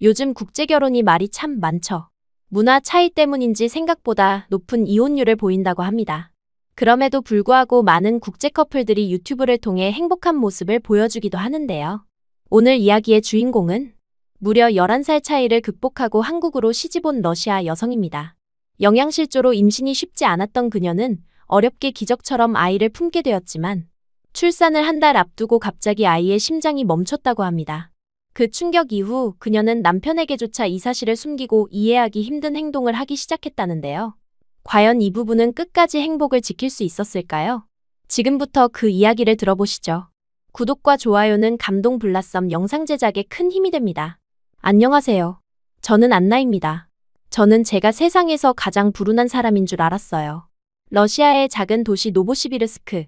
요즘 국제결혼이 말이 참 많죠. 문화 차이 때문인지 생각보다 높은 이혼율을 보인다고 합니다. 그럼에도 불구하고 많은 국제 커플들이 유튜브를 통해 행복한 모습을 보여주기도 하는데요. 오늘 이야기의 주인공은 무려 11살 차이를 극복하고 한국으로 시집온 러시아 여성입니다. 영양실조로 임신이 쉽지 않았던 그녀는 어렵게 기적처럼 아이를 품게 되었지만 출산을 한 달 앞두고 갑자기 아이의 심장이 멈췄다고 합니다. 그 충격 이후 그녀는 남편에게조차 이 사실을 숨기고 이해하기 힘든 행동을 하기 시작했다는데요. 과연 이 부부는 끝까지 행복을 지킬 수 있었을까요? 지금부터 그 이야기를 들어보시죠. 구독과 좋아요는 감동 블라썸 영상 제작에 큰 힘이 됩니다. 안녕하세요. 저는 안나입니다. 저는 제가 세상에서 가장 불운한 사람인 줄 알았어요. 러시아의 작은 도시 노보시비르스크.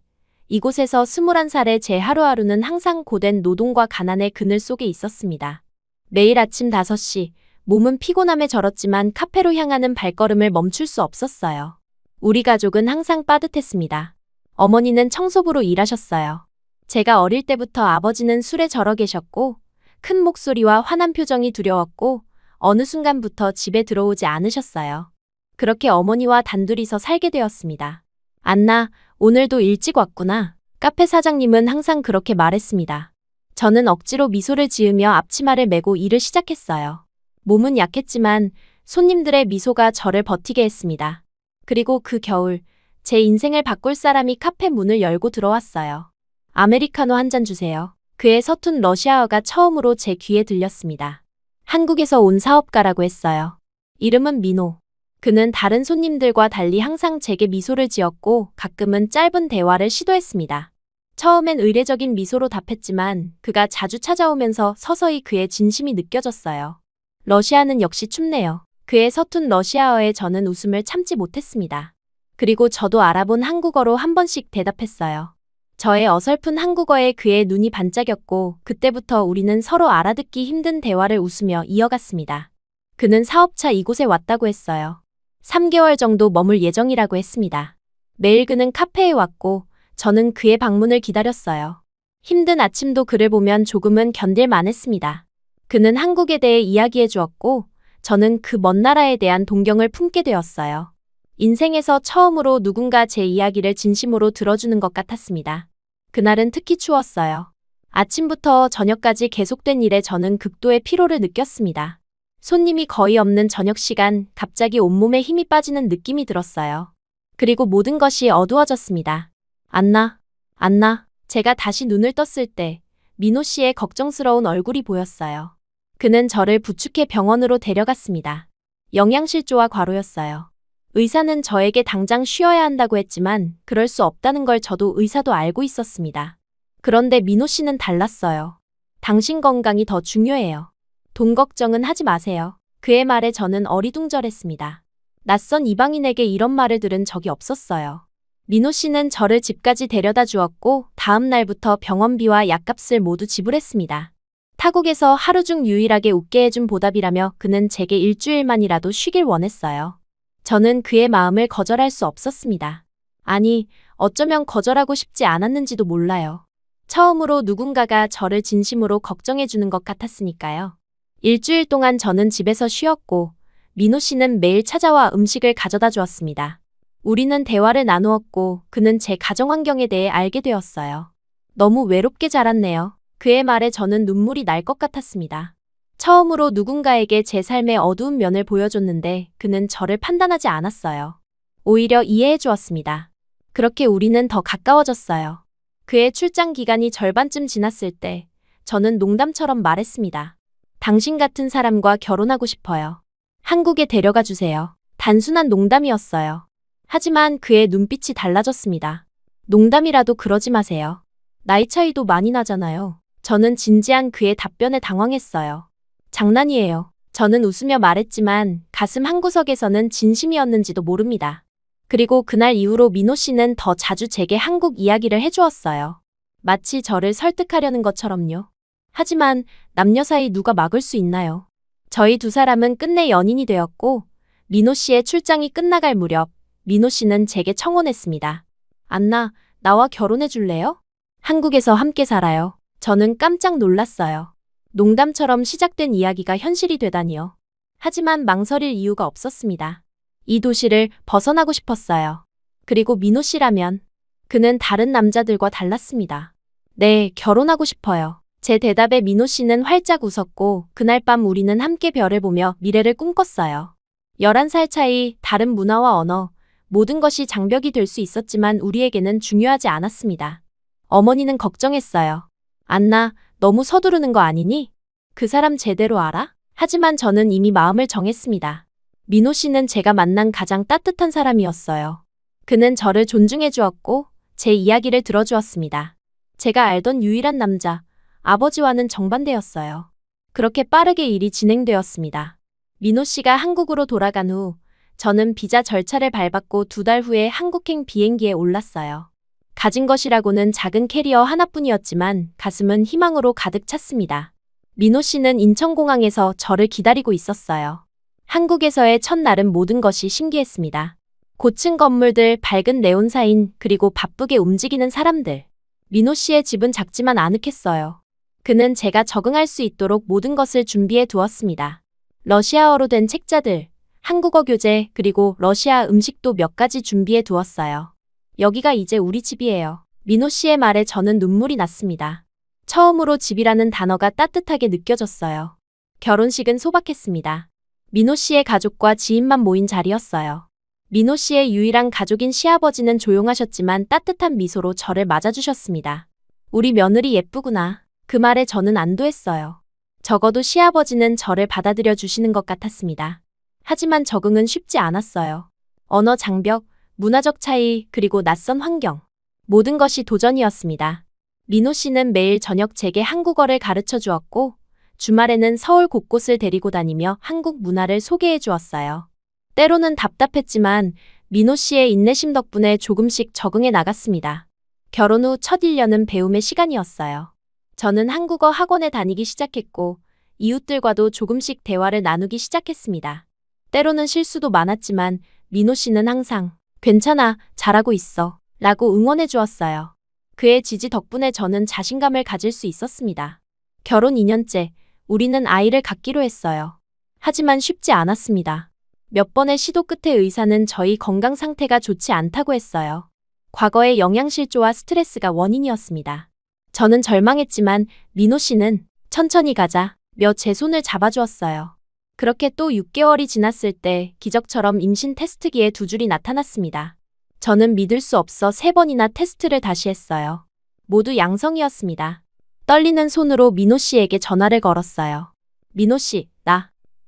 이곳에서 21살의 제 하루하루는 항상 고된 노동과 가난의 그늘 속에 있었습니다. 매일 아침 5시, 몸은 피곤함에 절었지만 카페로 향하는 발걸음을 멈출 수 없었어요. 우리 가족은 항상 빠듯했습니다. 어머니는 청소부로 일하셨어요. 제가 어릴 때부터 아버지는 술에 절어 계셨고, 큰 목소리와 화난 표정이 두려웠고, 어느 순간부터 집에 들어오지 않으셨어요. 그렇게 어머니와 단둘이서 살게 되었습니다. 안나, 오늘도 일찍 왔구나. 카페 사장님은 항상 그렇게 말했습니다. 저는 억지로 미소를 지으며 앞치마를 메고 일을 시작했어요. 몸은 약했지만 손님들의 미소가 저를 버티게 했습니다. 그리고 그 겨울, 제 인생을 바꿀 사람이 카페 문을 열고 들어왔어요. 아메리카노 한 잔 주세요. 그의 서툰 러시아어가 처음으로 제 귀에 들렸습니다. 한국에서 온 사업가라고 했어요. 이름은 민호. 그는 다른 손님들과 달리 항상 제게 미소를 지었고 가끔은 짧은 대화를 시도했습니다. 처음엔 의례적인 미소로 답했지만 그가 자주 찾아오면서 서서히 그의 진심이 느껴졌어요. 러시아는 역시 춥네요. 그의 서툰 러시아어에 저는 웃음을 참지 못했습니다. 그리고 저도 알아본 한국어로 한 번씩 대답했어요. 저의 어설픈 한국어에 그의 눈이 반짝였고 그때부터 우리는 서로 알아듣기 힘든 대화를 웃으며 이어갔습니다. 그는 사업차 이곳에 왔다고 했어요. 3개월 정도 머물 예정이라고 했습니다. 매일 그는 카페에 왔고 저는 그의 방문을 기다렸어요. 힘든 아침도 그를 보면 조금은 견딜만 했습니다. 그는 한국에 대해 이야기해 주었고 저는 그 먼 나라에 대한 동경을 품게 되었어요. 인생에서 처음으로 누군가 제 이야기를 진심으로 들어주는 것 같았습니다. 그날은 특히 추웠어요. 아침부터 저녁까지 계속된 일에 저는 극도의 피로를 느꼈습니다. 손님이 거의 없는 저녁 시간, 갑자기 온몸에 힘이 빠지는 느낌이 들었어요. 그리고 모든 것이 어두워졌습니다. 안나, 제가 다시 눈을 떴을 때 민호 씨의 걱정스러운 얼굴이 보였어요. 그는 저를 부축해 병원으로 데려갔습니다. 영양실조와 과로였어요. 의사는 저에게 당장 쉬어야 한다고 했지만 그럴 수 없다는 걸 저도 의사도 알고 있었습니다. 그런데 민호 씨는 달랐어요. 당신 건강이 더 중요해요. 돈 걱정은 하지 마세요. 그의 말에 저는 어리둥절했습니다. 낯선 이방인에게 이런 말을 들은 적이 없었어요. 민호 씨는 저를 집까지 데려다 주었고 다음 날부터 병원비와 약값을 모두 지불했습니다. 타국에서 하루 중 유일하게 웃게 해준 보답이라며 그는 제게 일주일만이라도 쉬길 원했어요. 저는 그의 마음을 거절할 수 없었습니다. 아니, 어쩌면 거절하고 싶지 않았는지도 몰라요. 처음으로 누군가가 저를 진심으로 걱정해주는 것 같았으니까요. 일주일 동안 저는 집에서 쉬었고 민호 씨는 매일 찾아와 음식을 가져다 주었습니다. 우리는 대화를 나누었고 그는 제 가정 환경에 대해 알게 되었어요. 너무 외롭게 자랐네요. 그의 말에 저는 눈물이 날 것 같았습니다. 처음으로 누군가에게 제 삶의 어두운 면을 보여줬는데 그는 저를 판단하지 않았어요. 오히려 이해해 주었습니다. 그렇게 우리는 더 가까워졌어요. 그의 출장 기간이 절반쯤 지났을 때 저는 농담처럼 말했습니다. 당신 같은 사람과 결혼하고 싶어요. 한국에 데려가 주세요. 단순한 농담이었어요. 하지만 그의 눈빛이 달라졌습니다. 농담이라도 그러지 마세요. 나이 차이도 많이 나잖아요. 저는 진지한 그의 답변에 당황했어요. 장난이에요. 저는 웃으며 말했지만 가슴 한구석에서는 진심이었는지도 모릅니다. 그리고 그날 이후로 민호 씨는 더 자주 제게 한국 이야기를 해주었어요. 마치 저를 설득하려는 것처럼요. 하지만 남녀 사이 누가 막을 수 있나요? 저희 두 사람은 끝내 연인이 되었고 민호 씨의 출장이 끝나갈 무렵 민호 씨는 제게 청혼했습니다. 안나, 나와 결혼해 줄래요? 한국에서 함께 살아요. 저는 깜짝 놀랐어요. 농담처럼 시작된 이야기가 현실이 되다니요. 하지만 망설일 이유가 없었습니다. 이 도시를 벗어나고 싶었어요. 그리고 민호 씨라면 그는 다른 남자들과 달랐습니다. 네, 결혼하고 싶어요. 제 대답에 민호 씨는 활짝 웃었고 그날 밤 우리는 함께 별을 보며 미래를 꿈꿨어요. 11살 차이, 다른 문화와 언어, 모든 것이 장벽이 될 수 있었지만 우리에게는 중요하지 않았습니다. 어머니는 걱정했어요. 안나, 너무 서두르는 거 아니니? 그 사람 제대로 알아? 하지만 저는 이미 마음을 정했습니다. 민호 씨는 제가 만난 가장 따뜻한 사람이었어요. 그는 저를 존중해 주었고 제 이야기를 들어주었습니다. 제가 알던 유일한 남자, 아버지와는 정반대였어요. 그렇게 빠르게 일이 진행되었습니다. 민호 씨가 한국으로 돌아간 후 저는 비자 절차를 밟았고 2달 후에 한국행 비행기에 올랐어요. 가진 것이라고는 작은 캐리어 하나뿐이었지만 가슴은 희망으로 가득 찼습니다. 민호 씨는 인천공항에서 저를 기다리고 있었어요. 한국에서의 첫날은 모든 것이 신기했습니다. 고층 건물들, 밝은 네온사인, 그리고 바쁘게 움직이는 사람들. 민호 씨의 집은 작지만 아늑했어요. 그는 제가 적응할 수 있도록 모든 것을 준비해 두었습니다. 러시아어로 된 책자들, 한국어 교재, 그리고 러시아 음식도 몇 가지 준비해 두었어요. 여기가 이제 우리 집이에요. 민호 씨의 말에 저는 눈물이 났습니다. 처음으로 집이라는 단어가 따뜻하게 느껴졌어요. 결혼식은 소박했습니다. 민호 씨의 가족과 지인만 모인 자리였어요. 민호 씨의 유일한 가족인 시아버지는 조용하셨지만 따뜻한 미소로 저를 맞아주셨습니다. 우리 며느리 예쁘구나. 그 말에 저는 안도했어요. 적어도 시아버지는 저를 받아들여 주시는 것 같았습니다. 하지만 적응은 쉽지 않았어요. 언어 장벽, 문화적 차이, 그리고 낯선 환경. 모든 것이 도전이었습니다. 민호 씨는 매일 저녁 제게 한국어를 가르쳐 주었고 주말에는 서울 곳곳을 데리고 다니며 한국 문화를 소개해 주었어요. 때로는 답답했지만 민호 씨의 인내심 덕분에 조금씩 적응해 나갔습니다. 결혼 후 첫 1년은 배움의 시간이었어요. 저는 한국어 학원에 다니기 시작했고 이웃들과도 조금씩 대화를 나누기 시작했습니다. 때로는 실수도 많았지만 민호 씨는 항상 괜찮아, 잘하고 있어 라고 응원해 주었어요. 그의 지지 덕분에 저는 자신감을 가질 수 있었습니다. 결혼 2년째, 우리는 아이를 갖기로 했어요. 하지만 쉽지 않았습니다. 몇 번의 시도 끝에 의사는 저희 건강 상태가 좋지 않다고 했어요. 과거의 영양실조와 스트레스가 원인이었습니다. 저는 절망했지만 민호 씨는 천천히 가자 며 제 손을 잡아주었어요. 그렇게 또 6개월이 지났을 때 기적처럼 임신 테스트기에 2줄이 나타났습니다. 저는 믿을 수 없어 3번이나 테스트를 다시 했어요. 모두 양성이었습니다. 떨리는 손으로 민호 씨에게 전화를 걸었어요. 민호 씨,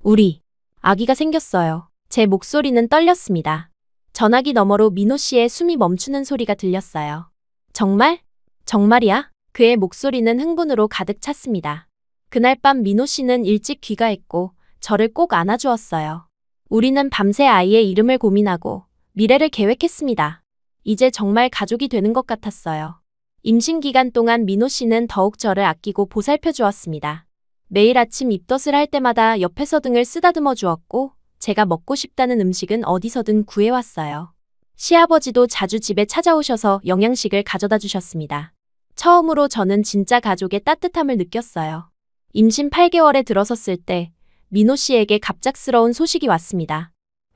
우리 아기가 생겼어요. 제 목소리는 떨렸습니다. 전화기 너머로 민호 씨의 숨이 멈추는 소리가 들렸어요. 정말? 정말이야? 그의 목소리는 흥분으로 가득 찼습니다. 그날 밤 민호 씨는 일찍 귀가했고 저를 꼭 안아주었어요. 우리는 밤새 아이의 이름을 고민하고 미래를 계획했습니다. 이제 정말 가족이 되는 것 같았어요. 임신 기간 동안 민호 씨는 더욱 저를 아끼고 보살펴 주었습니다. 매일 아침 입덧을 할 때마다 옆에서 등을 쓰다듬어 주었고 제가 먹고 싶다는 음식은 어디서든 구해왔어요. 시아버지도 자주 집에 찾아오셔서 영양식을 가져다 주셨습니다. 처음으로 저는 진짜 가족의 따뜻함을 느꼈어요. 임신 8개월에 들어섰을 때 민호 씨에게 갑작스러운 소식이 왔습니다.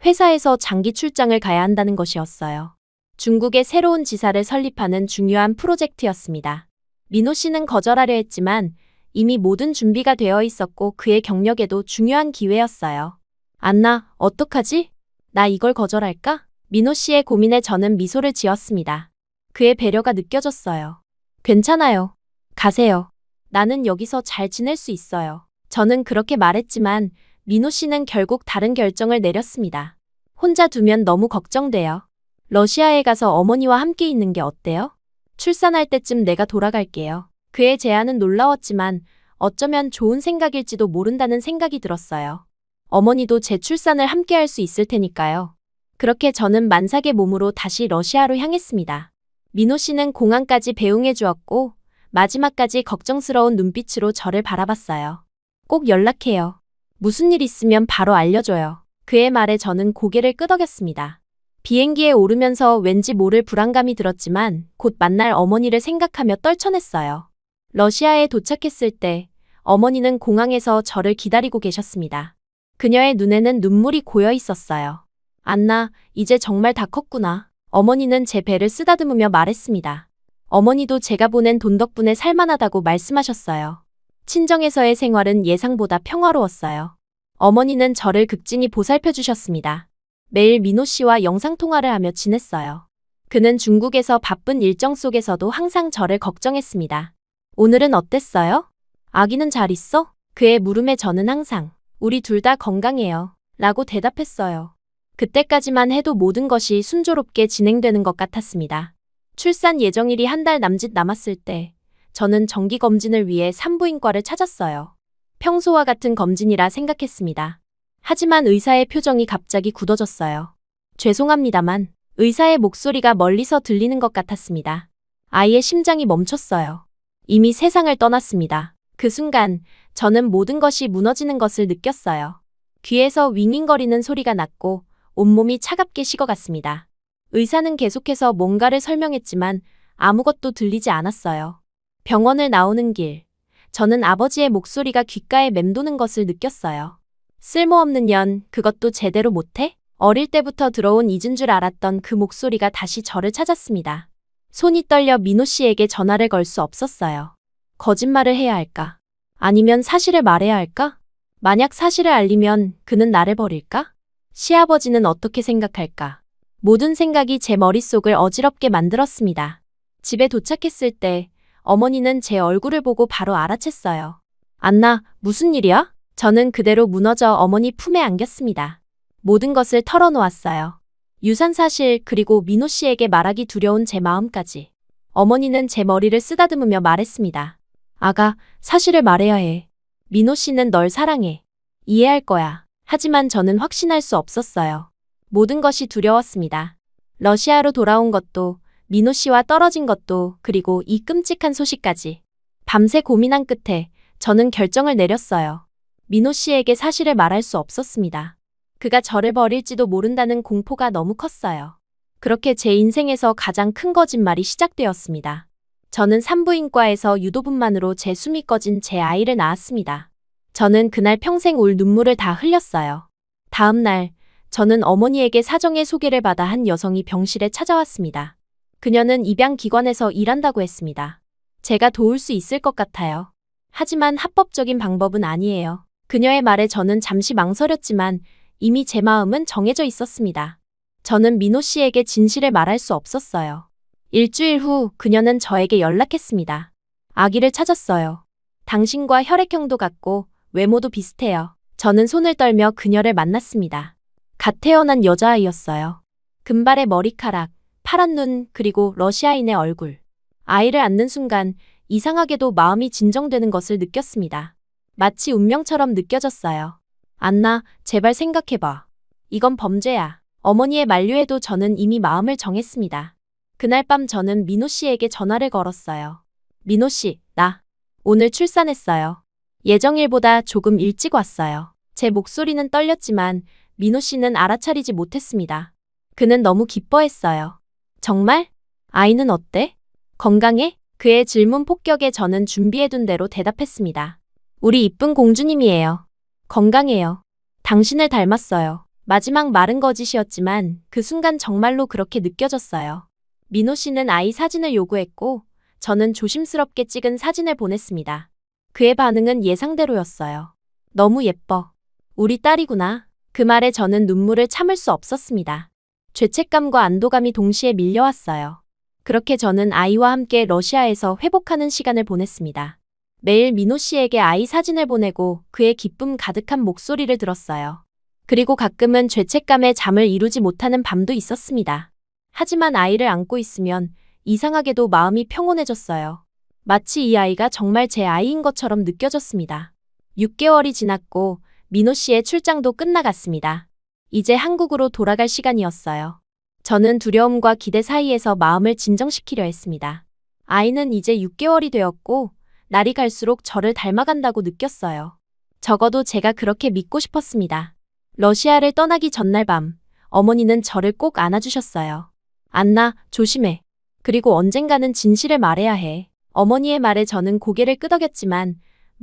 회사에서 장기 출장을 가야 한다는 것이었어요. 중국의 새로운 지사를 설립하는 중요한 프로젝트였습니다. 민호 씨는 거절하려 했지만 이미 모든 준비가 되어 있었고 그의 경력에도 중요한 기회였어요. 안나, 어떡하지? 나 이걸 거절할까? 민호 씨의 고민에 저는 미소를 지었습니다. 그의 배려가 느껴졌어요. 괜찮아요. 가세요. 나는 여기서 잘 지낼 수 있어요. 저는 그렇게 말했지만 민호 씨는 결국 다른 결정을 내렸습니다. 혼자 두면 너무 걱정돼요. 러시아에 가서 어머니와 함께 있는 게 어때요? 출산할 때쯤 내가 돌아갈게요. 그의 제안은 놀라웠지만 어쩌면 좋은 생각일지도 모른다는 생각이 들었어요. 어머니도 제 출산을 함께 할 수 있을 테니까요. 그렇게 저는 만삭의 몸으로 다시 러시아로 향했습니다. 민호 씨는 공항까지 배웅해 주었고 마지막까지 걱정스러운 눈빛으로 저를 바라봤어요. 꼭 연락해요. 무슨 일 있으면 바로 알려줘요. 그의 말에 저는 고개를 끄덕였습니다. 비행기에 오르면서 왠지 모를 불안감이 들었지만 곧 만날 어머니를 생각하며 떨쳐냈어요. 러시아에 도착했을 때 어머니는 공항에서 저를 기다리고 계셨습니다. 그녀의 눈에는 눈물이 고여 있었어요. 안나, 이제 정말 다 컸구나. 어머니는 제 배를 쓰다듬으며 말했습니다. 어머니도 제가 보낸 돈 덕분에 살만하다고 말씀하셨어요. 친정에서의 생활은 예상보다 평화로웠어요. 어머니는 저를 극진히 보살펴 주셨습니다. 매일 민호 씨와 영상통화를 하며 지냈어요. 그는 중국에서 바쁜 일정 속에서도 항상 저를 걱정했습니다. 오늘은 어땠어요? 아기는 잘 있어? 그의 물음에 저는 항상 우리 둘 다 건강해요. 라고 대답했어요. 그때까지만 해도 모든 것이 순조롭게 진행되는 것 같았습니다. 출산 예정일이 한 달 남짓 남았을 때 저는 정기검진을 위해 산부인과를 찾았어요. 평소와 같은 검진이라 생각했습니다. 하지만 의사의 표정이 갑자기 굳어졌어요. 죄송합니다만 의사의 목소리가 멀리서 들리는 것 같았습니다. 아이의 심장이 멈췄어요. 이미 세상을 떠났습니다. 그 순간 저는 모든 것이 무너지는 것을 느꼈어요. 귀에서 윙윙거리는 소리가 났고 온몸이 차갑게 식어갔습니다. 의사는 계속해서 뭔가를 설명했지만 아무것도 들리지 않았어요. 병원을 나오는 길, 저는 아버지의 목소리가 귓가에 맴도는 것을 느꼈어요. 쓸모없는 년, 그것도 제대로 못해? 어릴 때부터 들어온 잊은 줄 알았던 그 목소리가 다시 저를 찾았습니다. 손이 떨려 민호 씨에게 전화를 걸 수 없었어요. 거짓말을 해야 할까? 아니면 사실을 말해야 할까? 만약 사실을 알리면 그는 나를 버릴까? 시아버지는 어떻게 생각할까? 모든 생각이 제 머릿속을 어지럽게 만들었습니다. 집에 도착했을 때 어머니는 제 얼굴을 보고 바로 알아챘어요. 안나, 무슨 일이야? 저는 그대로 무너져 어머니 품에 안겼습니다. 모든 것을 털어놓았어요. 유산 사실 그리고 민호 씨에게 말하기 두려운 제 마음까지. 어머니는 제 머리를 쓰다듬으며 말했습니다. 아가, 사실을 말해야 해. 민호 씨는 널 사랑해. 이해할 거야. 하지만 저는 확신할 수 없었어요. 모든 것이 두려웠습니다. 러시아로 돌아온 것도, 민호 씨와 떨어진 것도, 그리고 이 끔찍한 소식까지. 밤새 고민한 끝에 저는 결정을 내렸어요. 민호 씨에게 사실을 말할 수 없었습니다. 그가 저를 버릴지도 모른다는 공포가 너무 컸어요. 그렇게 제 인생에서 가장 큰 거짓말이 시작되었습니다. 저는 산부인과에서 유도분만으로 제 숨이 꺼진 제 아이를 낳았습니다. 저는 그날 평생 울 눈물을 다 흘렸어요. 다음 날, 저는 어머니에게 사정의 소개를 받아 한 여성이 병실에 찾아왔습니다. 그녀는 입양기관에서 일한다고 했습니다. 제가 도울 수 있을 것 같아요. 하지만 합법적인 방법은 아니에요. 그녀의 말에 저는 잠시 망설였지만 이미 제 마음은 정해져 있었습니다. 저는 민호 씨에게 진실을 말할 수 없었어요. 일주일 후 그녀는 저에게 연락했습니다. 아기를 찾았어요. 당신과 혈액형도 같고 외모도 비슷해요. 저는 손을 떨며 그녀를 만났습니다. 갓 태어난 여자아이였어요. 금발의 머리카락, 파란 눈, 그리고 러시아인의 얼굴. 아이를 안는 순간 이상하게도 마음이 진정되는 것을 느꼈습니다. 마치 운명처럼 느껴졌어요. 안나, 제발 생각해봐. 이건 범죄야. 어머니의 만류에도 저는 이미 마음을 정했습니다. 그날 밤 저는 민호 씨에게 전화를 걸었어요. 민호 씨, 나 오늘 출산했어요. 예정일보다 조금 일찍 왔어요. 제 목소리는 떨렸지만 민호 씨는 알아차리지 못했습니다. 그는 너무 기뻐했어요. 정말? 아이는 어때? 건강해? 그의 질문 폭격에 저는 준비해둔 대로 대답했습니다. 우리 이쁜 공주님이에요. 건강해요. 당신을 닮았어요. 마지막 말은 거짓이었지만 그 순간 정말로 그렇게 느껴졌어요. 민호 씨는 아이 사진을 요구했고 저는 조심스럽게 찍은 사진을 보냈습니다. 그의 반응은 예상대로였어요. 너무 예뻐. 우리 딸이구나. 그 말에 저는 눈물을 참을 수 없었습니다. 죄책감과 안도감이 동시에 밀려왔어요. 그렇게 저는 아이와 함께 러시아에서 회복하는 시간을 보냈습니다. 매일 민호 씨에게 아이 사진을 보내고 그의 기쁨 가득한 목소리를 들었어요. 그리고 가끔은 죄책감에 잠을 이루지 못하는 밤도 있었습니다. 하지만 아이를 안고 있으면 이상하게도 마음이 평온해졌어요. 마치 이 아이가 정말 제 아이인 것처럼 느껴졌습니다. 6개월이 지났고 민호 씨의 출장도 끝나갔습니다. 이제 한국으로 돌아갈 시간이었어요. 저는 두려움과 기대 사이에서 마음을 진정시키려 했습니다. 아이는 이제 6개월이 되었고 날이 갈수록 저를 닮아간다고 느꼈어요. 적어도 제가 그렇게 믿고 싶었습니다. 러시아를 떠나기 전날 밤, 어머니는 저를 꼭 안아주셨어요. 안나, 조심해. 그리고 언젠가는 진실을 말해야 해. 어머니의 말에 저는 고개를 끄덕였지만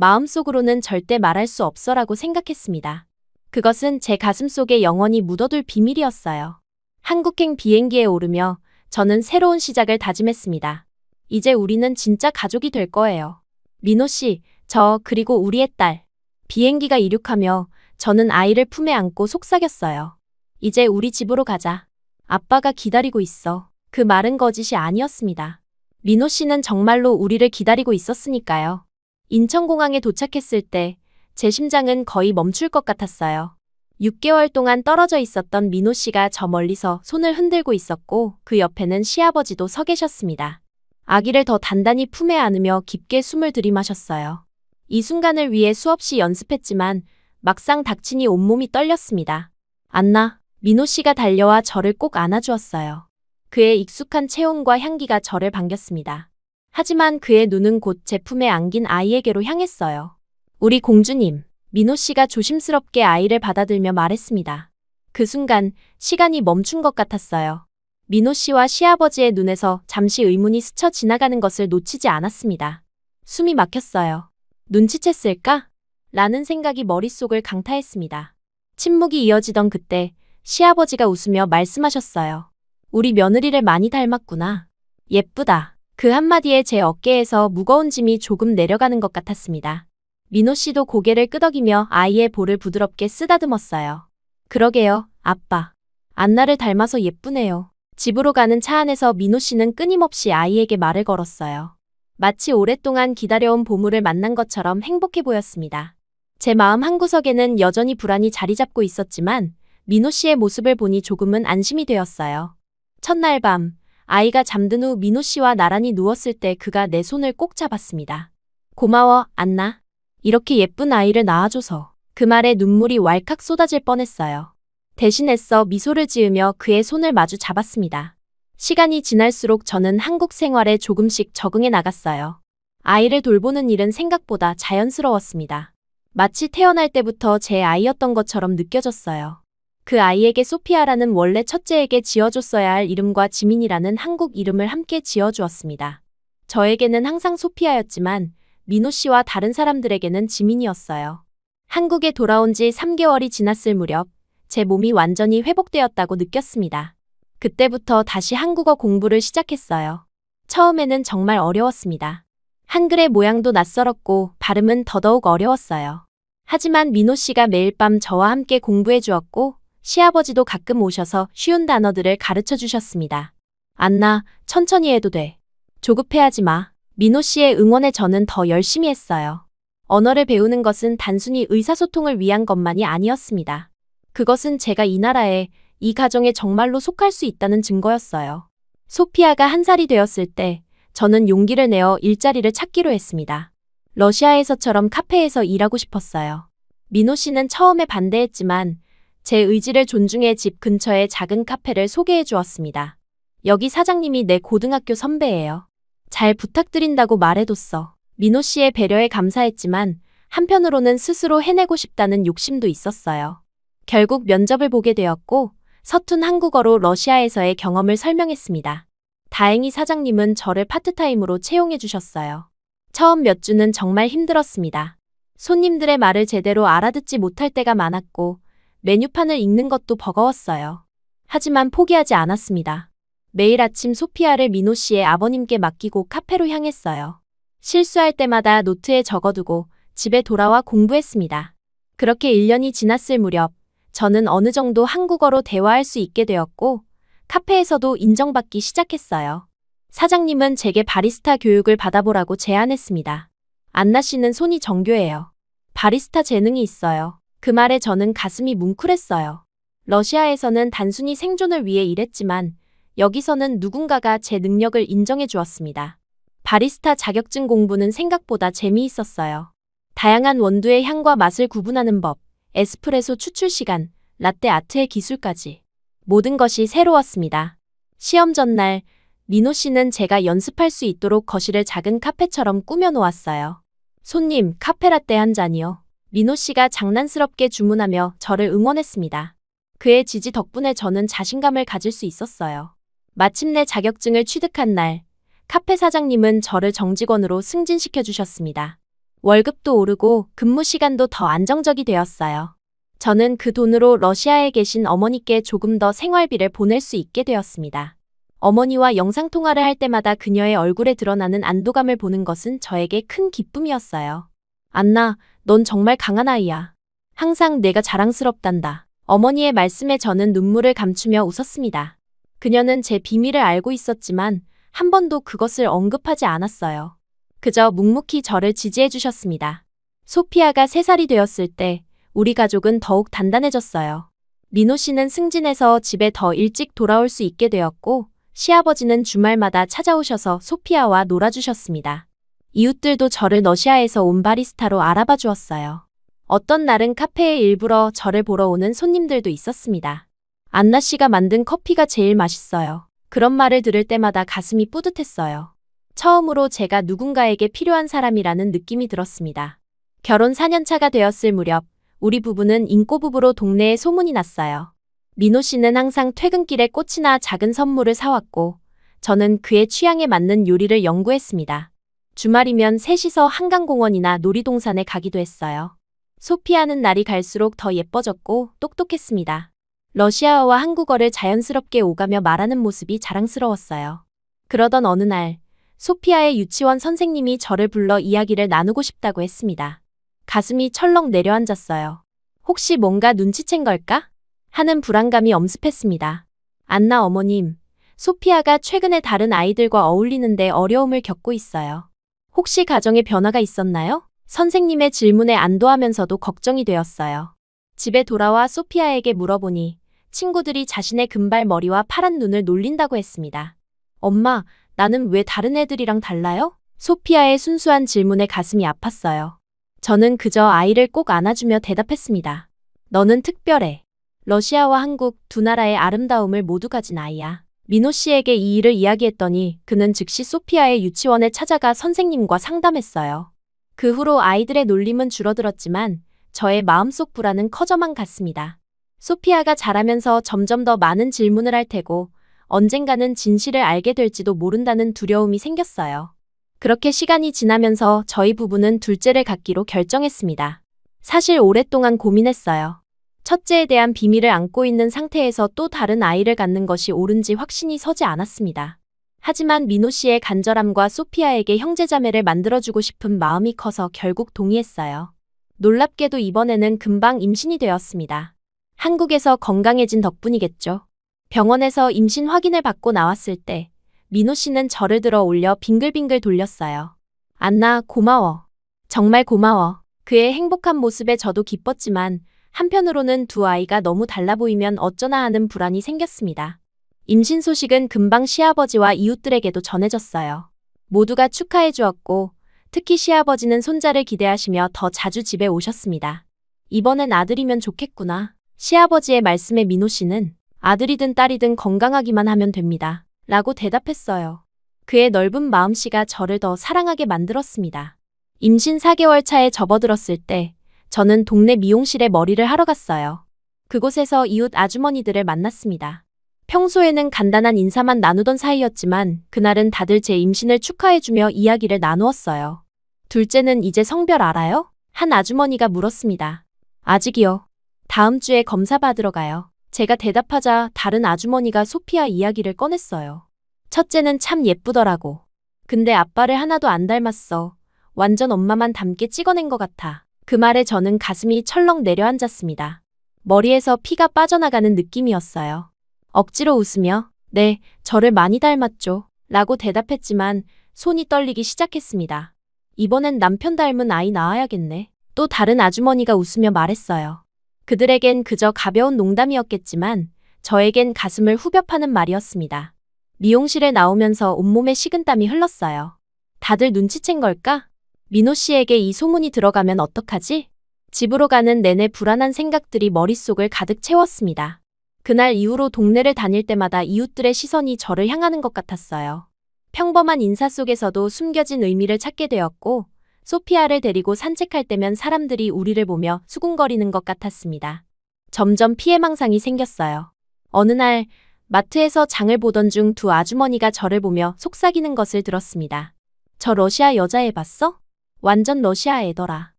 마음속으로는 절대 말할 수 없어라고 생각했습니다. 그것은 제 가슴속에 영원히 묻어둘 비밀이었어요. 한국행 비행기에 오르며 저는 새로운 시작을 다짐했습니다. 이제 우리는 진짜 가족이 될 거예요. 민호 씨, 저, 그리고 우리의 딸. 비행기가 이륙하며 저는 아이를 품에 안고 속삭였어요. 이제 우리 집으로 가자. 아빠가 기다리고 있어. 그 말은 거짓이 아니었습니다. 민호 씨는 정말로 우리를 기다리고 있었으니까요. 인천공항에 도착했을 때 제 심장은 거의 멈출 것 같았어요. 6개월 동안 떨어져 있었던 민호 씨가 저 멀리서 손을 흔들고 있었고 그 옆에는 시아버지도 서 계셨습니다. 아기를 더 단단히 품에 안으며 깊게 숨을 들이마셨어요. 이 순간을 위해 수없이 연습했지만 막상 닥치니 온몸이 떨렸습니다. 안나, 민호 씨가 달려와 저를 꼭 안아주었어요. 그의 익숙한 체온과 향기가 저를 반겼습니다. 하지만 그의 눈은 곧 제 품에 안긴 아이에게로 향했어요. 우리 공주님, 민호 씨가 조심스럽게 아이를 받아들며 말했습니다. 그 순간 시간이 멈춘 것 같았어요. 민호 씨와 시아버지의 눈에서 잠시 의문이 스쳐 지나가는 것을 놓치지 않았습니다. 숨이 막혔어요. 눈치챘을까? 라는 생각이 머릿속을 강타했습니다. 침묵이 이어지던 그때 시아버지가 웃으며 말씀하셨어요. 우리 며느리를 많이 닮았구나. 예쁘다. 그 한마디에 제 어깨에서 무거운 짐이 조금 내려가는 것 같았습니다. 민호 씨도 고개를 끄덕이며 아이의 볼을 부드럽게 쓰다듬었어요. 그러게요, 아빠. 안나를 닮아서 예쁘네요. 집으로 가는 차 안에서 민호 씨는 끊임없이 아이에게 말을 걸었어요. 마치 오랫동안 기다려온 보물을 만난 것처럼 행복해 보였습니다. 제 마음 한구석에는 여전히 불안이 자리 잡고 있었지만 민호 씨의 모습을 보니 조금은 안심이 되었어요. 첫날 밤, 아이가 잠든 후 민호 씨와 나란히 누웠을 때 그가 내 손을 꼭 잡았습니다. 고마워, 안나. 이렇게 예쁜 아이를 낳아줘서. 그 말에 눈물이 왈칵 쏟아질 뻔했어요. 대신 애써 미소를 지으며 그의 손을 마주 잡았습니다. 시간이 지날수록 저는 한국 생활에 조금씩 적응해 나갔어요. 아이를 돌보는 일은 생각보다 자연스러웠습니다. 마치 태어날 때부터 제 아이였던 것처럼 느껴졌어요. 그 아이에게 소피아라는 원래 첫째에게 지어줬어야 할 이름과 지민이라는 한국 이름을 함께 지어주었습니다. 저에게는 항상 소피아였지만 민호 씨와 다른 사람들에게는 지민이었어요. 한국에 돌아온 지 3개월이 지났을 무렵 제 몸이 완전히 회복되었다고 느꼈습니다. 그때부터 다시 한국어 공부를 시작했어요. 처음에는 정말 어려웠습니다. 한글의 모양도 낯설었고 발음은 더더욱 어려웠어요. 하지만 민호 씨가 매일 밤 저와 함께 공부해 주었고 시아버지도 가끔 오셔서 쉬운 단어들을 가르쳐 주셨습니다. 안나, 천천히 해도 돼. 조급해하지 마. 민호 씨의 응원에 저는 더 열심히 했어요. 언어를 배우는 것은 단순히 의사소통을 위한 것만이 아니었습니다. 그것은 제가 이 나라에, 이 가정에 정말로 속할 수 있다는 증거였어요. 소피아가 1살이 되었을 때 저는 용기를 내어 일자리를 찾기로 했습니다. 러시아에서처럼 카페에서 일하고 싶었어요. 민호 씨는 처음에 반대했지만 제 의지를 존중해 집 근처의 작은 카페를 소개해 주었습니다. 여기 사장님이 내 고등학교 선배예요. 잘 부탁드린다고 말해뒀어. 민호 씨의 배려에 감사했지만 한편으로는 스스로 해내고 싶다는 욕심도 있었어요. 결국 면접을 보게 되었고 서툰 한국어로 러시아에서의 경험을 설명했습니다. 다행히 사장님은 저를 파트타임으로 채용해 주셨어요. 처음 몇 주는 정말 힘들었습니다. 손님들의 말을 제대로 알아듣지 못할 때가 많았고 메뉴판을 읽는 것도 버거웠어요. 하지만 포기하지 않았습니다. 매일 아침 소피아를 민호 씨의 아버님께 맡기고 카페로 향했어요. 실수할 때마다 노트에 적어두고 집에 돌아와 공부했습니다. 그렇게 1년이 지났을 무렵 저는 어느 정도 한국어로 대화할 수 있게 되었고 카페에서도 인정받기 시작했어요. 사장님은 제게 바리스타 교육을 받아보라고 제안했습니다. 안나 씨는 손이 정교해요. 바리스타 재능이 있어요. 그 말에 저는 가슴이 뭉클했어요. 러시아에서는 단순히 생존을 위해 일했지만 여기서는 누군가가 제 능력을 인정해 주었습니다. 바리스타 자격증 공부는 생각보다 재미있었어요. 다양한 원두의 향과 맛을 구분하는 법, 에스프레소 추출 시간, 라떼 아트의 기술까지. 모든 것이 새로웠습니다. 시험 전날, 민호 씨는 제가 연습할 수 있도록 거실을 작은 카페처럼 꾸며놓았어요. 손님, 카페라떼 한 잔이요. 민호 씨가 장난스럽게 주문하며 저를 응원했습니다. 그의 지지 덕분에 저는 자신감을 가질 수 있었어요. 마침내 자격증을 취득한 날, 카페 사장님은 저를 정직원으로 승진시켜 주셨습니다. 월급도 오르고 근무 시간도 더 안정적이 되었어요. 저는 그 돈으로 러시아에 계신 어머니께 조금 더 생활비를 보낼 수 있게 되었습니다. 어머니와 영상통화를 할 때마다 그녀의 얼굴에 드러나는 안도감을 보는 것은 저에게 큰 기쁨이었어요. 안나, 넌 정말 강한 아이야. 항상 내가 자랑스럽단다. 어머니의 말씀에 저는 눈물을 감추며 웃었습니다. 그녀는 제 비밀을 알고 있었지만 한 번도 그것을 언급하지 않았어요. 그저 묵묵히 저를 지지해 주셨습니다. 소피아가 3살이 되었을 때 우리 가족은 더욱 단단해졌어요. 민호 씨는 승진해서 집에 더 일찍 돌아올 수 있게 되었고 시아버지는 주말마다 찾아오셔서 소피아와 놀아주셨습니다. 이웃들도 저를 러시아에서 온 바리스타로 알아봐 주었어요. 어떤 날은 카페에 일부러 저를 보러 오는 손님들도 있었습니다. 안나 씨가 만든 커피가 제일 맛있어요. 그런 말을 들을 때마다 가슴이 뿌듯했어요. 처음으로 제가 누군가에게 필요한 사람이라는 느낌이 들었습니다. 결혼 4년차가 되었을 무렵 우리 부부는 인꼬부부로 동네에 소문이 났어요. 민호 씨는 항상 퇴근길에 꽃이나 작은 선물을 사왔고 저는 그의 취향에 맞는 요리를 연구했습니다. 주말이면 셋이서 한강공원이나 놀이동산에 가기도 했어요. 소피아는 날이 갈수록 더 예뻐졌고 똑똑했습니다. 러시아어와 한국어를 자연스럽게 오가며 말하는 모습이 자랑스러웠어요. 그러던 어느 날 소피아의 유치원 선생님이 저를 불러 이야기를 나누고 싶다고 했습니다. 가슴이 철렁 내려앉았어요. 혹시 뭔가 눈치챈 걸까? 하는 불안감이 엄습했습니다. 안나 어머님, 소피아가 최근에 다른 아이들과 어울리는데 어려움을 겪고 있어요. 혹시 가정에 변화가 있었나요? 선생님의 질문에 안도하면서도 걱정이 되었어요. 집에 돌아와 소피아에게 물어보니 친구들이 자신의 금발 머리와 파란 눈을 놀린다고 했습니다. 엄마, 나는 왜 다른 애들이랑 달라요? 소피아의 순수한 질문에 가슴이 아팠어요. 저는 그저 아이를 꼭 안아주며 대답했습니다. 너는 특별해. 러시아와 한국 두 나라의 아름다움을 모두 가진 아이야. 민호 씨에게 이 일을 이야기했더니 그는 즉시 소피아의 유치원에 찾아가 선생님과 상담했어요. 그 후로 아이들의 놀림은 줄어들었지만 저의 마음속 불안은 커져만 갔습니다. 소피아가 자라면서 점점 더 많은 질문을 할 테고 언젠가는 진실을 알게 될지도 모른다는 두려움이 생겼어요. 그렇게 시간이 지나면서 저희 부부는 둘째를 갖기로 결정했습니다. 사실 오랫동안 고민했어요. 첫째에 대한 비밀을 안고 있는 상태에서 또 다른 아이를 갖는 것이 옳은지 확신이 서지 않았습니다. 하지만 민호 씨의 간절함과 소피아에게 형제자매를 만들어주고 싶은 마음이 커서 결국 동의했어요. 놀랍게도 이번에는 금방 임신이 되었습니다. 한국에서 건강해진 덕분이겠죠. 병원에서 임신 확인을 받고 나왔을 때 민호 씨는 저를 들어 올려 빙글빙글 돌렸어요. 안나, 고마워. 정말 고마워. 그의 행복한 모습에 저도 기뻤지만 한편으로는 두 아이가 너무 달라 보이면 어쩌나 하는 불안이 생겼습니다. 임신 소식은 금방 시아버지와 이웃들에게도 전해졌어요. 모두가 축하해 주었고 특히 시아버지는 손자를 기대하시며 더 자주 집에 오셨습니다. 이번엔 아들이면 좋겠구나. 시아버지의 말씀에 민호 씨는 아들이든 딸이든 건강하기만 하면 됩니다. 라고 대답했어요. 그의 넓은 마음씨가 저를 더 사랑하게 만들었습니다. 임신 4개월 차에 접어들었을 때 저는 동네 미용실에 머리를 하러 갔어요. 그곳에서 이웃 아주머니들을 만났습니다. 평소에는 간단한 인사만 나누던 사이였지만 그날은 다들 제 임신을 축하해주며 이야기를 나누었어요. 둘째는 이제 성별 알아요? 한 아주머니가 물었습니다. 아직이요. 다음 주에 검사 받으러 가요. 제가 대답하자 다른 아주머니가 소피아 이야기를 꺼냈어요. 첫째는 참 예쁘더라고. 근데 아빠를 하나도 안 닮았어. 완전 엄마만 닮게 찍어낸 것 같아. 그 말에 저는 가슴이 철렁 내려앉았습니다. 머리에서 피가 빠져나가는 느낌이었어요. 억지로 웃으며 네, 저를 많이 닮았죠. 라고 대답했지만 손이 떨리기 시작했습니다. 이번엔 남편 닮은 아이 낳아야겠네. 또 다른 아주머니가 웃으며 말했어요. 그들에겐 그저 가벼운 농담이었겠지만 저에겐 가슴을 후벼 파는 말이었습니다. 미용실에 나오면서 온몸에 식은땀이 흘렀어요. 다들 눈치챈 걸까? 민호 씨에게 이 소문이 들어가면 어떡하지? 집으로 가는 내내 불안한 생각들이 머릿속을 가득 채웠습니다. 그날 이후로 동네를 다닐 때마다 이웃들의 시선이 저를 향하는 것 같았어요. 평범한 인사 속에서도 숨겨진 의미를 찾게 되었고 소피아를 데리고 산책할 때면 사람들이 우리를 보며 수군거리는 것 같았습니다. 점점 피해망상이 생겼어요. 어느 날 마트에서 장을 보던 중 두 아주머니가 저를 보며 속삭이는 것을 들었습니다. 저 러시아 여자애 봤어? 완전 러시아 애더라.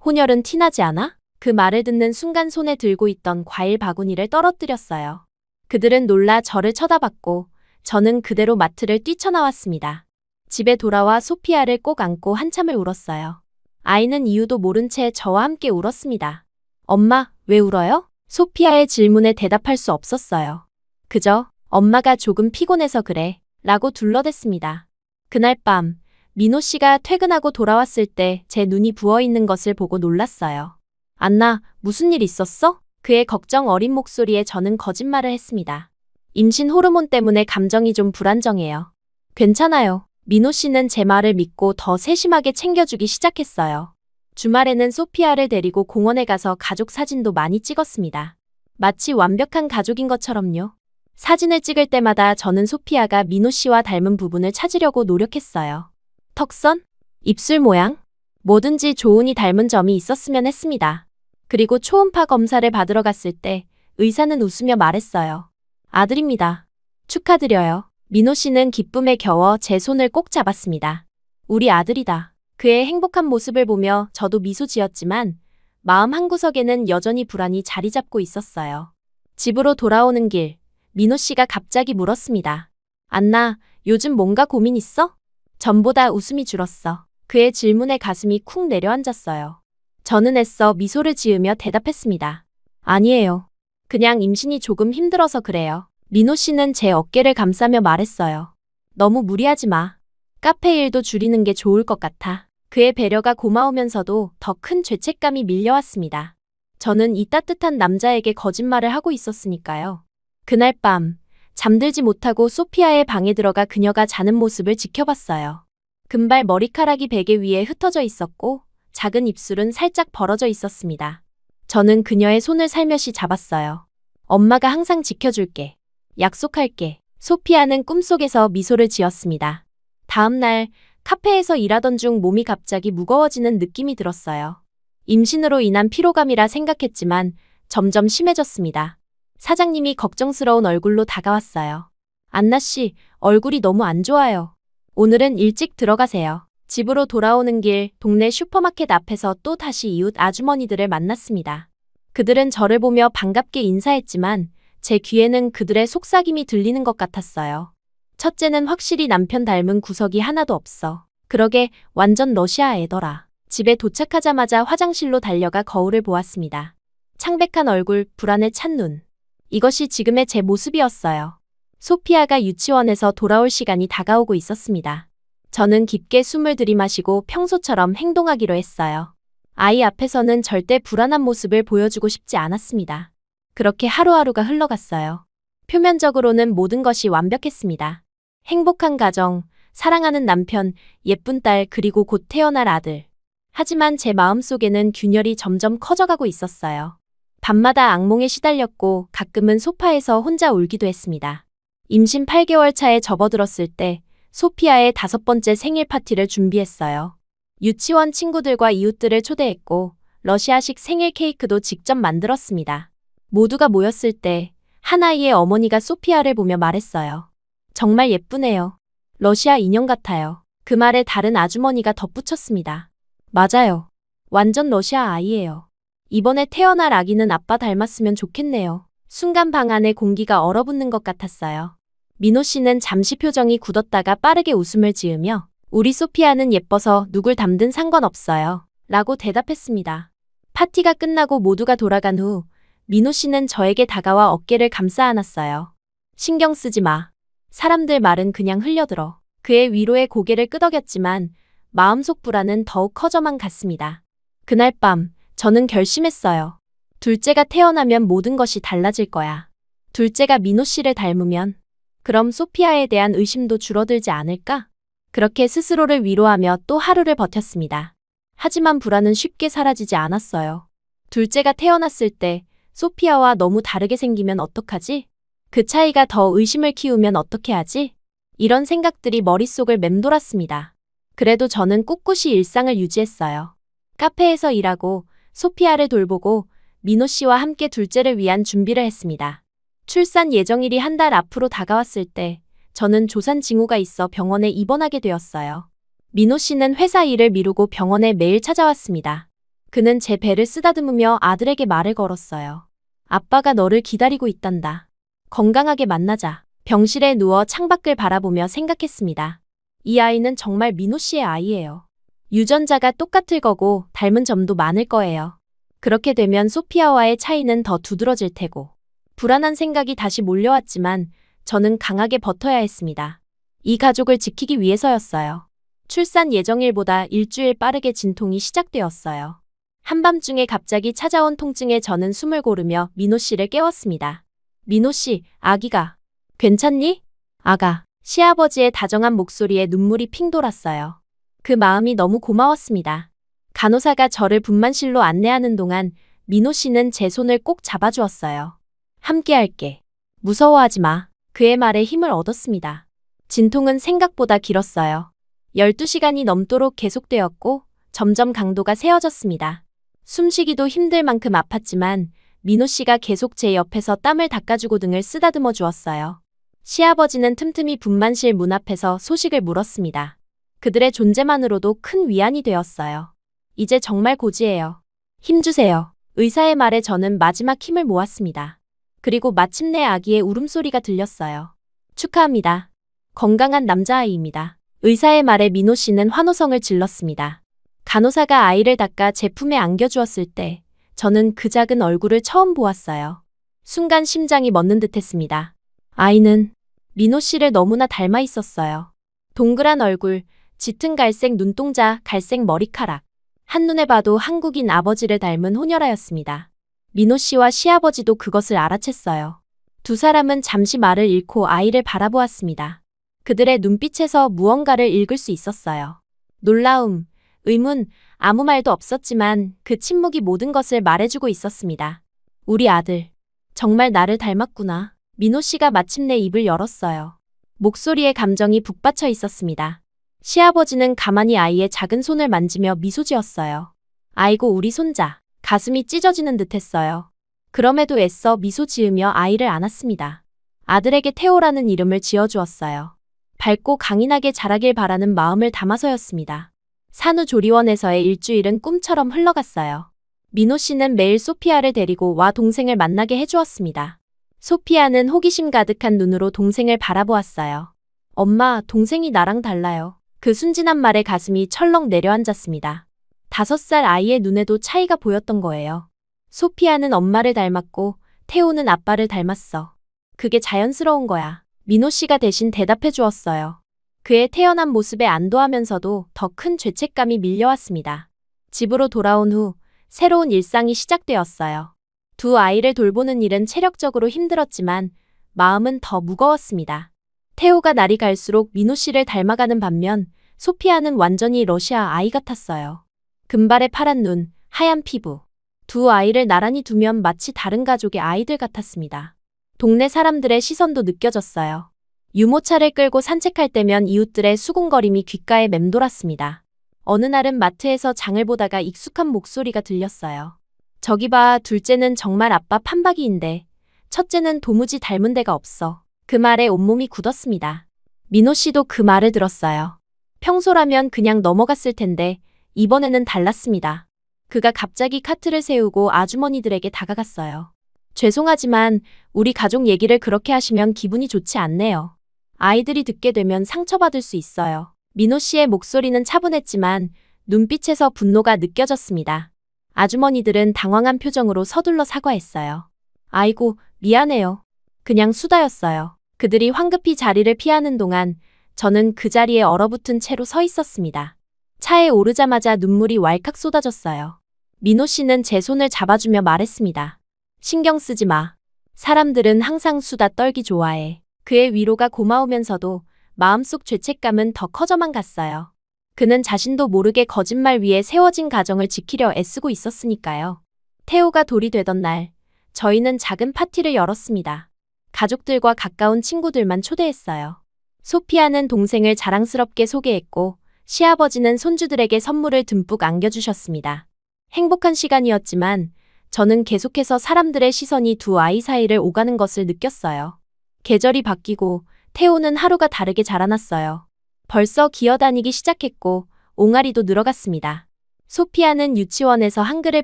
혼혈은 티나지 않아? 그 말을 듣는 순간 손에 들고 있던 과일 바구니를 떨어뜨렸어요. 그들은 놀라 저를 쳐다봤고 저는 그대로 마트를 뛰쳐나왔습니다. 집에 돌아와 소피아를 꼭 안고 한참을 울었어요. 아이는 이유도 모른 채 저와 함께 울었습니다. 엄마, 왜 울어요? 소피아의 질문에 대답할 수 없었어요. 그저 엄마가 조금 피곤해서 그래 라고 둘러댔습니다. 그날 밤 민호 씨가 퇴근하고 돌아왔을 때 제 눈이 부어있는 것을 보고 놀랐어요. 안나, 무슨 일 있었어? 그의 걱정 어린 목소리에 저는 거짓말을 했습니다. 임신 호르몬 때문에 감정이 좀 불안정해요. 괜찮아요. 민호 씨는 제 말을 믿고 더 세심하게 챙겨주기 시작했어요. 주말에는 소피아를 데리고 공원에 가서 가족 사진도 많이 찍었습니다. 마치 완벽한 가족인 것처럼요. 사진을 찍을 때마다 저는 소피아가 민호 씨와 닮은 부분을 찾으려고 노력했어요. 턱선? 입술 모양? 뭐든지 조은이 닮은 점이 있었으면 했습니다. 그리고 초음파 검사를 받으러 갔을 때 의사는 웃으며 말했어요. 아들입니다. 축하드려요. 민호 씨는 기쁨에 겨워 제 손을 꼭 잡았습니다. 우리 아들이다. 그의 행복한 모습을 보며 저도 미소 지었지만 마음 한구석에는 여전히 불안이 자리 잡고 있었어요. 집으로 돌아오는 길, 민호 씨가 갑자기 물었습니다. 안나, 요즘 뭔가 고민 있어? 전보다 웃음이 줄었어. 그의 질문에 가슴이 쿵 내려앉았어요. 저는 애써 미소를 지으며 대답했습니다. 아니에요. 그냥 임신이 조금 힘들어서 그래요. 민호 씨는 제 어깨를 감싸며 말했어요. 너무 무리하지 마. 카페 일도 줄이는 게 좋을 것 같아. 그의 배려가 고마우면서도 더 큰 죄책감이 밀려왔습니다. 저는 이 따뜻한 남자에게 거짓말을 하고 있었으니까요. 그날 밤, 잠들지 못하고 소피아의 방에 들어가 그녀가 자는 모습을 지켜봤어요. 금발 머리카락이 베개 위에 흩어져 있었고 작은 입술은 살짝 벌어져 있었습니다. 저는 그녀의 손을 살며시 잡았어요. 엄마가 항상 지켜줄게. 약속할게. 소피아는 꿈속에서 미소를 지었습니다. 다음 날 카페에서 일하던 중 몸이 갑자기 무거워지는 느낌이 들었어요. 임신으로 인한 피로감이라 생각했지만 점점 심해졌습니다. 사장님이 걱정스러운 얼굴로 다가왔어요. 안나 씨, 얼굴이 너무 안 좋아요. 오늘은 일찍 들어가세요. 집으로 돌아오는 길 동네 슈퍼마켓 앞에서 또 다시 이웃 아주머니들을 만났습니다. 그들은 저를 보며 반갑게 인사했지만 제 귀에는 그들의 속삭임이 들리는 것 같았어요. 첫째는 확실히 남편 닮은 구석이 하나도 없어. 그러게 완전 러시아 애더라. 집에 도착하자마자 화장실로 달려가 거울을 보았습니다. 창백한 얼굴, 불안에 찬 눈. 이것이 지금의 제 모습이었어요. 소피아가 유치원에서 돌아올 시간이 다가오고 있었습니다. 저는 깊게 숨을 들이마시고 평소처럼 행동하기로 했어요. 아이 앞에서는 절대 불안한 모습을 보여주고 싶지 않았습니다. 그렇게 하루하루가 흘러갔어요. 표면적으로는 모든 것이 완벽했습니다. 행복한 가정, 사랑하는 남편, 예쁜 딸, 그리고 곧 태어날 아들. 하지만 제 마음속에는 균열이 점점 커져가고 있었어요. 밤마다 악몽에 시달렸고 가끔은 소파에서 혼자 울기도 했습니다. 임신 8개월 차에 접어들었을 때 소피아의 5번째 생일 파티를 준비했어요. 유치원 친구들과 이웃들을 초대했고 러시아식 생일 케이크도 직접 만들었습니다. 모두가 모였을 때 한 아이의 어머니가 소피아를 보며 말했어요. 정말 예쁘네요. 러시아 인형 같아요. 그 말에 다른 아주머니가 덧붙였습니다. 맞아요. 완전 러시아 아이예요. 이번에 태어날 아기는 아빠 닮았으면 좋겠네요. 순간 방 안에 공기가 얼어붙는 것 같았어요. 민호 씨는 잠시 표정이 굳었다가 빠르게 웃음을 지으며 우리 소피아는 예뻐서 누굴 닮든 상관없어요. 라고 대답했습니다. 파티가 끝나고 모두가 돌아간 후 민호 씨는 저에게 다가와 어깨를 감싸 안았어요. 신경 쓰지 마. 사람들 말은 그냥 흘려들어. 그의 위로에 고개를 끄덕였지만 마음속 불안은 더욱 커져만 갔습니다. 그날 밤 저는 결심했어요. 둘째가 태어나면 모든 것이 달라질 거야. 둘째가 민호 씨를 닮으면 그럼 소피아에 대한 의심도 줄어들지 않을까? 그렇게 스스로를 위로하며 또 하루를 버텼습니다. 하지만 불안은 쉽게 사라지지 않았어요. 둘째가 태어났을 때 소피아와 너무 다르게 생기면 어떡하지? 그 차이가 더 의심을 키우면 어떻게 하지? 이런 생각들이 머릿속을 맴돌았습니다. 그래도 저는 꿋꿋이 일상을 유지했어요. 카페에서 일하고 소피아를 돌보고 민호 씨와 함께 둘째를 위한 준비를 했습니다. 출산 예정일이 한 달 앞으로 다가왔을 때 저는 조산 징후가 있어 병원에 입원하게 되었어요. 민호 씨는 회사 일을 미루고 병원에 매일 찾아왔습니다. 그는 제 배를 쓰다듬으며 아들에게 말을 걸었어요. 아빠가 너를 기다리고 있단다. 건강하게 만나자. 병실에 누워 창밖을 바라보며 생각했습니다. 이 아이는 정말 민호 씨의 아이예요. 유전자가 똑같을 거고 닮은 점도 많을 거예요. 그렇게 되면 소피아와의 차이는 더 두드러질 테고. 불안한 생각이 다시 몰려왔지만 저는 강하게 버텨야 했습니다. 이 가족을 지키기 위해서였어요. 출산 예정일보다 일주일 빠르게 진통이 시작되었어요. 한밤중에 갑자기 찾아온 통증에 저는 숨을 고르며 민호 씨를 깨웠습니다. 민호 씨, 아기가 괜찮니? 아가, 시아버지의 다정한 목소리에 눈물이 핑 돌았어요. 그 마음이 너무 고마웠습니다. 간호사가 저를 분만실로 안내하는 동안 민호 씨는 제 손을 꼭 잡아주었어요. 함께 할게. 무서워하지 마. 그의 말에 힘을 얻었습니다. 진통은 생각보다 길었어요. 12시간이 넘도록 계속되었고 점점 강도가 세어졌습니다. 숨쉬기도 힘들 만큼 아팠지만 민호 씨가 계속 제 옆에서 땀을 닦아주고 등을 쓰다듬어 주었어요. 시아버지는 틈틈이 분만실 문 앞에서 소식을 물었습니다. 그들의 존재만으로도 큰 위안이 되었어요. 이제 정말 고지예요. 힘주세요. 의사의 말에 저는 마지막 힘을 모았습니다. 그리고 마침내 아기의 울음소리가 들렸어요. 축하합니다. 건강한 남자아이입니다. 의사의 말에 민호 씨는 환호성을 질렀습니다. 간호사가 아이를 닦아 제 품에 안겨주었을 때 저는 그 작은 얼굴을 처음 보았어요. 순간 심장이 멎는 듯했습니다. 아이는 민호 씨를 너무나 닮아 있었어요. 동그란 얼굴, 짙은 갈색 눈동자, 갈색 머리카락. 한눈에 봐도 한국인 아버지를 닮은 호녀라였습니다. 민호 씨와 시아버지도 그것을 알아챘어요. 두 사람은 잠시 말을 잃고 아이를 바라보았습니다. 그들의 눈빛에서 무언가를 읽을 수 있었어요. 놀라움, 의문, 아무 말도 없었지만 그 침묵이 모든 것을 말해주고 있었습니다. 우리 아들, 정말 나를 닮았구나. 민호 씨가 마침내 입을 열었어요. 목소리에 감정이 북받쳐 있었습니다. 시아버지는 가만히 아이의 작은 손을 만지며 미소 지었어요. 아이고 우리 손자. 가슴이 찢어지는 듯했어요. 그럼에도 애써 미소 지으며 아이를 안았습니다. 아들에게 태호라는 이름을 지어주었어요. 밝고 강인하게 자라길 바라는 마음을 담아서였습니다. 산후조리원에서의 일주일은 꿈처럼 흘러갔어요. 민호 씨는 매일 소피아를 데리고 와 동생을 만나게 해주었습니다. 소피아는 호기심 가득한 눈으로 동생을 바라보았어요. 엄마, 동생이 나랑 달라요. 그 순진한 말에 가슴이 철렁 내려앉았습니다. 5살 아이의 눈에도 차이가 보였던 거예요. 소피아는 엄마를 닮았고 태호는 아빠를 닮았어. 그게 자연스러운 거야. 민호 씨가 대신 대답해 주었어요. 그의 태어난 모습에 안도하면서도 더 큰 죄책감이 밀려왔습니다. 집으로 돌아온 후 새로운 일상이 시작되었어요. 두 아이를 돌보는 일은 체력적으로 힘들었지만 마음은 더 무거웠습니다. 태호가 날이 갈수록 민호 씨를 닮아가는 반면 소피아는 완전히 러시아 아이 같았어요. 금발의 파란 눈, 하얀 피부. 두 아이를 나란히 두면 마치 다른 가족의 아이들 같았습니다. 동네 사람들의 시선도 느껴졌어요. 유모차를 끌고 산책할 때면 이웃들의 수군거림이 귓가에 맴돌았습니다. 어느 날은 마트에서 장을 보다가 익숙한 목소리가 들렸어요. 저기 봐, 둘째는 정말 아빠 판박이인데 첫째는 도무지 닮은 데가 없어. 그 말에 온몸이 굳었습니다. 민호 씨도 그 말을 들었어요. 평소라면 그냥 넘어갔을 텐데 이번에는 달랐습니다. 그가 갑자기 카트를 세우고 아주머니들에게 다가갔어요. 죄송하지만 우리 가족 얘기를 그렇게 하시면 기분이 좋지 않네요. 아이들이 듣게 되면 상처받을 수 있어요. 민호 씨의 목소리는 차분했지만 눈빛에서 분노가 느껴졌습니다. 아주머니들은 당황한 표정으로 서둘러 사과했어요. 아이고, 미안해요. 그냥 수다였어요. 그들이 황급히 자리를 피하는 동안 저는 그 자리에 얼어붙은 채로 서 있었습니다. 차에 오르자마자 눈물이 왈칵 쏟아졌어요. 민호 씨는 제 손을 잡아주며 말했습니다. 신경 쓰지 마. 사람들은 항상 수다 떨기 좋아해. 그의 위로가 고마우면서도 마음속 죄책감은 더 커져만 갔어요. 그는 자신도 모르게 거짓말 위에 세워진 가정을 지키려 애쓰고 있었으니까요. 태호가 돌이 되던 날, 저희는 작은 파티를 열었습니다. 가족들과 가까운 친구들만 초대했어요. 소피아는 동생을 자랑스럽게 소개했고 시아버지는 손주들에게 선물을 듬뿍 안겨주셨습니다. 행복한 시간이었지만 저는 계속해서 사람들의 시선이 두 아이 사이를 오가는 것을 느꼈어요. 계절이 바뀌고 태호는 하루가 다르게 자라났어요. 벌써 기어다니기 시작했고 옹알이도 늘어갔습니다. 소피아는 유치원에서 한글을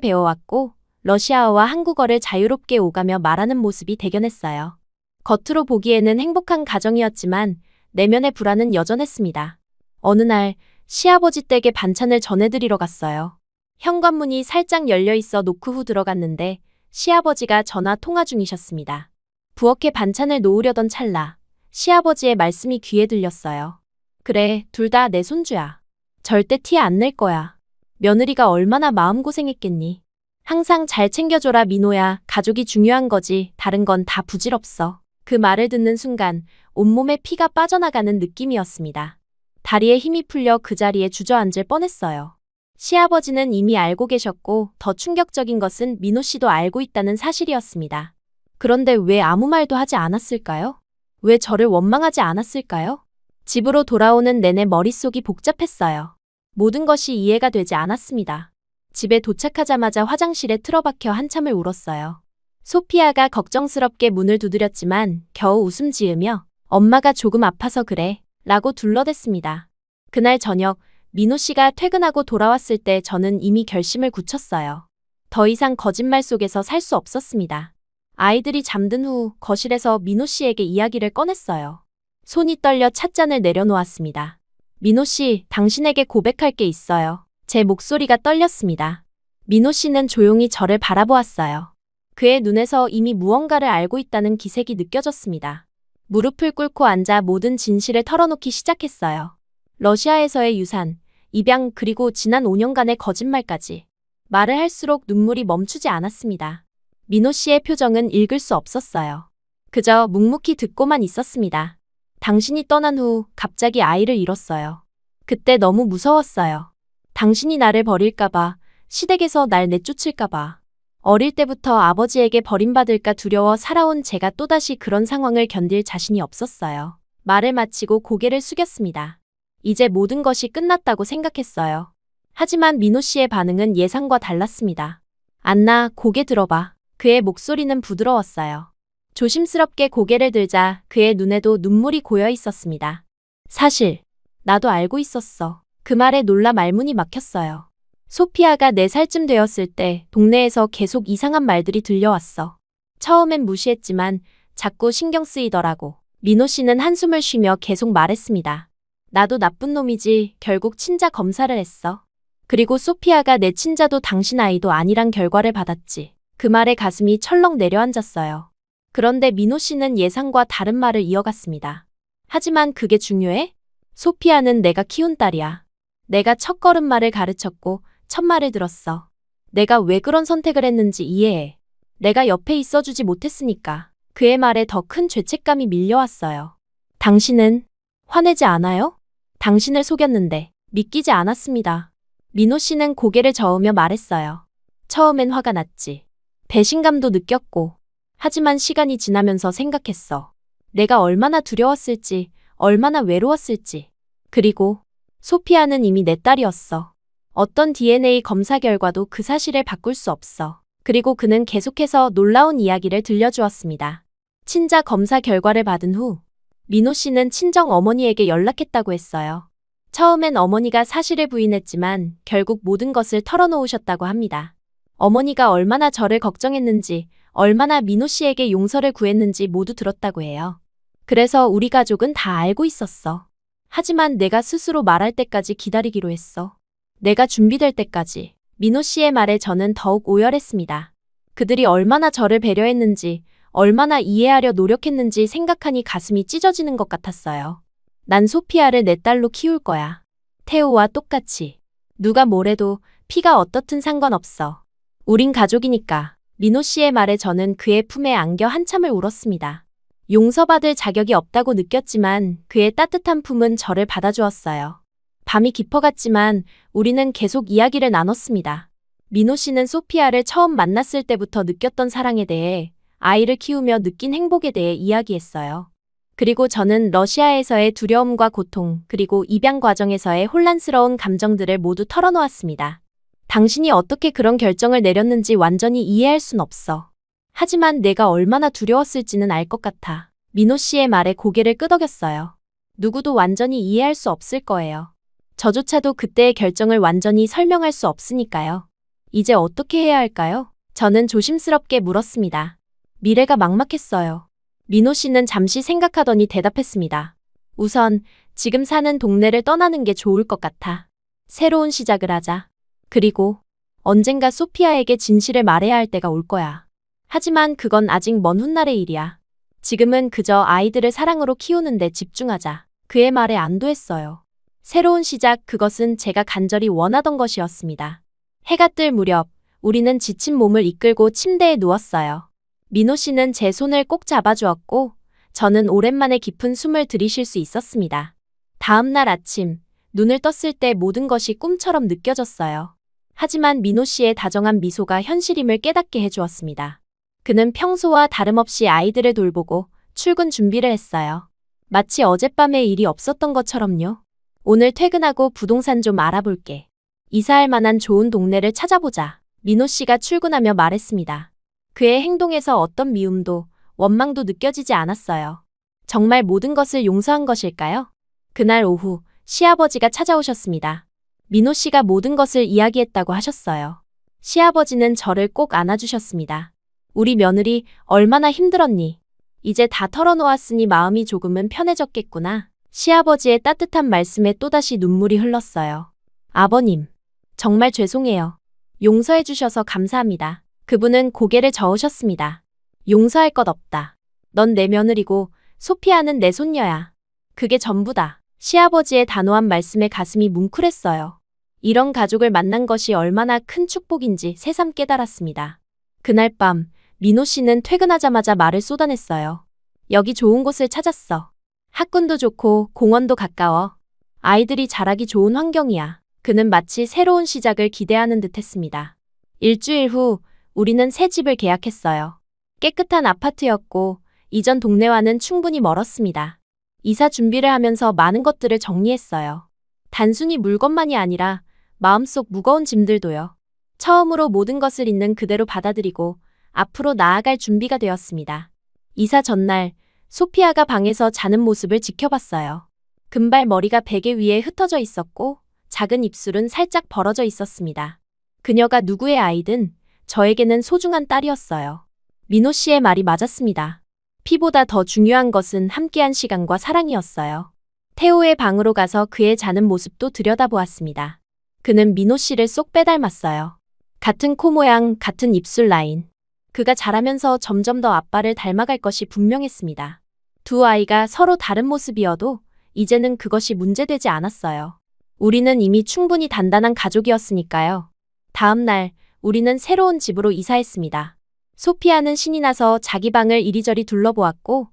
배워왔고 러시아어와 한국어를 자유롭게 오가며 말하는 모습이 대견했어요. 겉으로 보기에는 행복한 가정이었지만 내면의 불안은 여전했습니다. 어느 날 시아버지 댁에 반찬을 전해드리러 갔어요. 현관문이 살짝 열려있어 노크 후 들어갔는데 시아버지가 전화 통화 중이셨습니다. 부엌에 반찬을 놓으려던 찰나 시아버지의 말씀이 귀에 들렸어요. 그래, 둘 다 내 손주야. 절대 티 안 낼 거야. 며느리가 얼마나 마음고생했겠니. 항상 잘 챙겨줘라 민호야. 가족이 중요한 거지. 다른 건 다 부질없어. 그 말을 듣는 순간 온몸에 피가 빠져나가는 느낌이었습니다. 다리에 힘이 풀려 그 자리에 주저앉을 뻔했어요. 시아버지는 이미 알고 계셨고 더 충격적인 것은 민호 씨도 알고 있다는 사실이었습니다. 그런데 왜 아무 말도 하지 않았을까요? 왜 저를 원망하지 않았을까요? 집으로 돌아오는 내내 머릿속이 복잡했어요. 모든 것이 이해가 되지 않았습니다. 집에 도착하자마자 화장실에 틀어박혀 한참을 울었어요. 소피아가 걱정스럽게 문을 두드렸지만 겨우 웃음 지으며 엄마가 조금 아파서 그래 라고 둘러댔습니다. 그날 저녁 민호 씨가 퇴근하고 돌아왔을 때 저는 이미 결심을 굳혔어요. 더 이상 거짓말 속에서 살 수 없었습니다. 아이들이 잠든 후 거실에서 민호 씨에게 이야기를 꺼냈어요. 손이 떨려 찻잔을 내려놓았습니다. 민호 씨, 당신에게 고백할 게 있어요. 제 목소리가 떨렸습니다. 민호 씨는 조용히 저를 바라보았어요. 그의 눈에서 이미 무언가를 알고 있다는 기색이 느껴졌습니다. 무릎을 꿇고 앉아 모든 진실을 털어놓기 시작했어요. 러시아에서의 유산, 입양 그리고 지난 5년간의 거짓말까지. 말을 할수록 눈물이 멈추지 않았습니다. 민호 씨의 표정은 읽을 수 없었어요. 그저 묵묵히 듣고만 있었습니다. 당신이 떠난 후 갑자기 아이를 잃었어요. 그때 너무 무서웠어요. 당신이 나를 버릴까봐, 시댁에서 날 내쫓을까봐. 어릴 때부터 아버지에게 버림받을까 두려워 살아온 제가 또다시 그런 상황을 견딜 자신이 없었어요. 말을 마치고 고개를 숙였습니다. 이제 모든 것이 끝났다고 생각했어요. 하지만 민호 씨의 반응은 예상과 달랐습니다. 안나, 고개 들어봐. 그의 목소리는 부드러웠어요. 조심스럽게 고개를 들자 그의 눈에도 눈물이 고여 있었습니다. 사실, 나도 알고 있었어. 그 말에 놀라 말문이 막혔어요. 소피아가 4살쯤 되었을 때 동네에서 계속 이상한 말들이 들려왔어. 처음엔 무시했지만 자꾸 신경 쓰이더라고. 민호 씨는 한숨을 쉬며 계속 말했습니다. 나도 나쁜 놈이지 결국 친자 검사를 했어. 그리고 소피아가 내 친자도 당신 아이도 아니란 결과를 받았지. 그 말에 가슴이 철렁 내려앉았어요. 그런데 민호 씨는 예상과 다른 말을 이어갔습니다. 하지만 그게 중요해? 소피아는 내가 키운 딸이야. 내가 첫걸음말을 가르쳤고 첫말을 들었어. 내가 왜 그런 선택을 했는지 이해해. 내가 옆에 있어주지 못했으니까. 그의 말에 더 큰 죄책감이 밀려왔어요. 당신은 화내지 않아요? 당신을 속였는데 믿기지 않았습니다. 민호 씨는 고개를 저으며 말했어요. 처음엔 화가 났지. 배신감도 느꼈고. 하지만 시간이 지나면서 생각했어. 내가 얼마나 두려웠을지, 얼마나 외로웠을지. 그리고 소피아는 이미 내 딸이었어. 어떤 DNA 검사 결과도 그 사실을 바꿀 수 없어. 그리고 그는 계속해서 놀라운 이야기를 들려주었습니다. 친자 검사 결과를 받은 후 민호 씨는 친정 어머니에게 연락했다고 했어요. 처음엔 어머니가 사실을 부인했지만 결국 모든 것을 털어놓으셨다고 합니다. 어머니가 얼마나 저를 걱정했는지, 얼마나 민호 씨에게 용서를 구했는지 모두 들었다고 해요. 그래서 우리 가족은 다 알고 있었어. 하지만 내가 스스로 말할 때까지 기다리기로 했어. 내가 준비될 때까지. 민호 씨의 말에 저는 더욱 오열했습니다. 그들이 얼마나 저를 배려했는지, 얼마나 이해하려 노력했는지 생각하니 가슴이 찢어지는 것 같았어요. 난 소피아를 내 딸로 키울 거야. 태호와 똑같이. 누가 뭐래도 피가 어떻든 상관없어. 우린 가족이니까. 민호 씨의 말에 저는 그의 품에 안겨 한참을 울었습니다. 용서받을 자격이 없다고 느꼈지만 그의 따뜻한 품은 저를 받아주었어요. 밤이 깊어갔지만 우리는 계속 이야기를 나눴습니다. 민호 씨는 소피아를 처음 만났을 때부터 느꼈던 사랑에 대해, 아이를 키우며 느낀 행복에 대해 이야기했어요. 그리고 저는 러시아에서의 두려움과 고통, 그리고 입양 과정에서의 혼란스러운 감정들을 모두 털어놓았습니다. 당신이 어떻게 그런 결정을 내렸는지 완전히 이해할 순 없어. 하지만 내가 얼마나 두려웠을지는 알 것 같아. 민호 씨의 말에 고개를 끄덕였어요. 누구도 완전히 이해할 수 없을 거예요. 저조차도 그때의 결정을 완전히 설명할 수 없으니까요. 이제 어떻게 해야 할까요? 저는 조심스럽게 물었습니다. 미래가 막막했어요. 민호 씨는 잠시 생각하더니 대답했습니다. 우선 지금 사는 동네를 떠나는 게 좋을 것 같아. 새로운 시작을 하자. 그리고 언젠가 소피아에게 진실을 말해야 할 때가 올 거야. 하지만 그건 아직 먼 훗날의 일이야. 지금은 그저 아이들을 사랑으로 키우는 데 집중하자. 그의 말에 안도했어요. 새로운 시작, 그것은 제가 간절히 원하던 것이었습니다. 해가 뜰 무렵 우리는 지친 몸을 이끌고 침대에 누웠어요. 민호 씨는 제 손을 꼭 잡아주었고 저는 오랜만에 깊은 숨을 들이쉴 수 있었습니다. 다음 날 아침 눈을 떴을 때 모든 것이 꿈처럼 느껴졌어요. 하지만 민호 씨의 다정한 미소가 현실임을 깨닫게 해주었습니다. 그는 평소와 다름없이 아이들을 돌보고 출근 준비를 했어요. 마치 어젯밤에 일이 없었던 것처럼요. 오늘 퇴근하고 부동산 좀 알아볼게. 이사할 만한 좋은 동네를 찾아보자. 민호 씨가 출근하며 말했습니다. 그의 행동에서 어떤 미움도 원망도 느껴지지 않았어요. 정말 모든 것을 용서한 것일까요? 그날 오후 시아버지가 찾아오셨습니다. 민호 씨가 모든 것을 이야기했다고 하셨어요. 시아버지는 저를 꼭 안아주셨습니다. 우리 며느리 얼마나 힘들었니? 이제 다 털어놓았으니 마음이 조금은 편해졌겠구나. 시아버지의 따뜻한 말씀에 또다시 눈물이 흘렀어요. 아버님, 정말 죄송해요. 용서해 주셔서 감사합니다. 그분은 고개를 저으셨습니다. 용서할 것 없다. 넌 내 며느리고 소피아는 내 손녀야. 그게 전부다. 시아버지의 단호한 말씀에 가슴이 뭉클했어요. 이런 가족을 만난 것이 얼마나 큰 축복인지 새삼 깨달았습니다. 그날 밤 민호 씨는 퇴근하자마자 말을 쏟아냈어요. 여기 좋은 곳을 찾았어. 학군도 좋고 공원도 가까워. 아이들이 자라기 좋은 환경이야. 그는 마치 새로운 시작을 기대하는 듯 했습니다. 일주일 후 우리는 새 집을 계약했어요. 깨끗한 아파트였고 이전 동네와는 충분히 멀었습니다. 이사 준비를 하면서 많은 것들을 정리했어요. 단순히 물건만이 아니라 마음속 무거운 짐들도요. 처음으로 모든 것을 있는 그대로 받아들이고 앞으로 나아갈 준비가 되었습니다. 이사 전날 소피아가 방에서 자는 모습을 지켜봤어요. 금발 머리가 베개 위에 흩어져 있었고 작은 입술은 살짝 벌어져 있었습니다. 그녀가 누구의 아이든 저에게는 소중한 딸이었어요. 민호 씨의 말이 맞았습니다. 피보다 더 중요한 것은 함께한 시간과 사랑이었어요. 태호의 방으로 가서 그의 자는 모습도 들여다보았습니다. 그는 민호 씨를 쏙 빼닮았어요. 같은 코 모양, 같은 입술 라인. 그가 자라면서 점점 더 아빠를 닮아갈 것이 분명했습니다. 두 아이가 서로 다른 모습이어도 이제는 그것이 문제되지 않았어요. 우리는 이미 충분히 단단한 가족이었으니까요. 다음 날 우리는 새로운 집으로 이사했습니다. 소피아는 신이 나서 자기 방을 이리저리 둘러보았고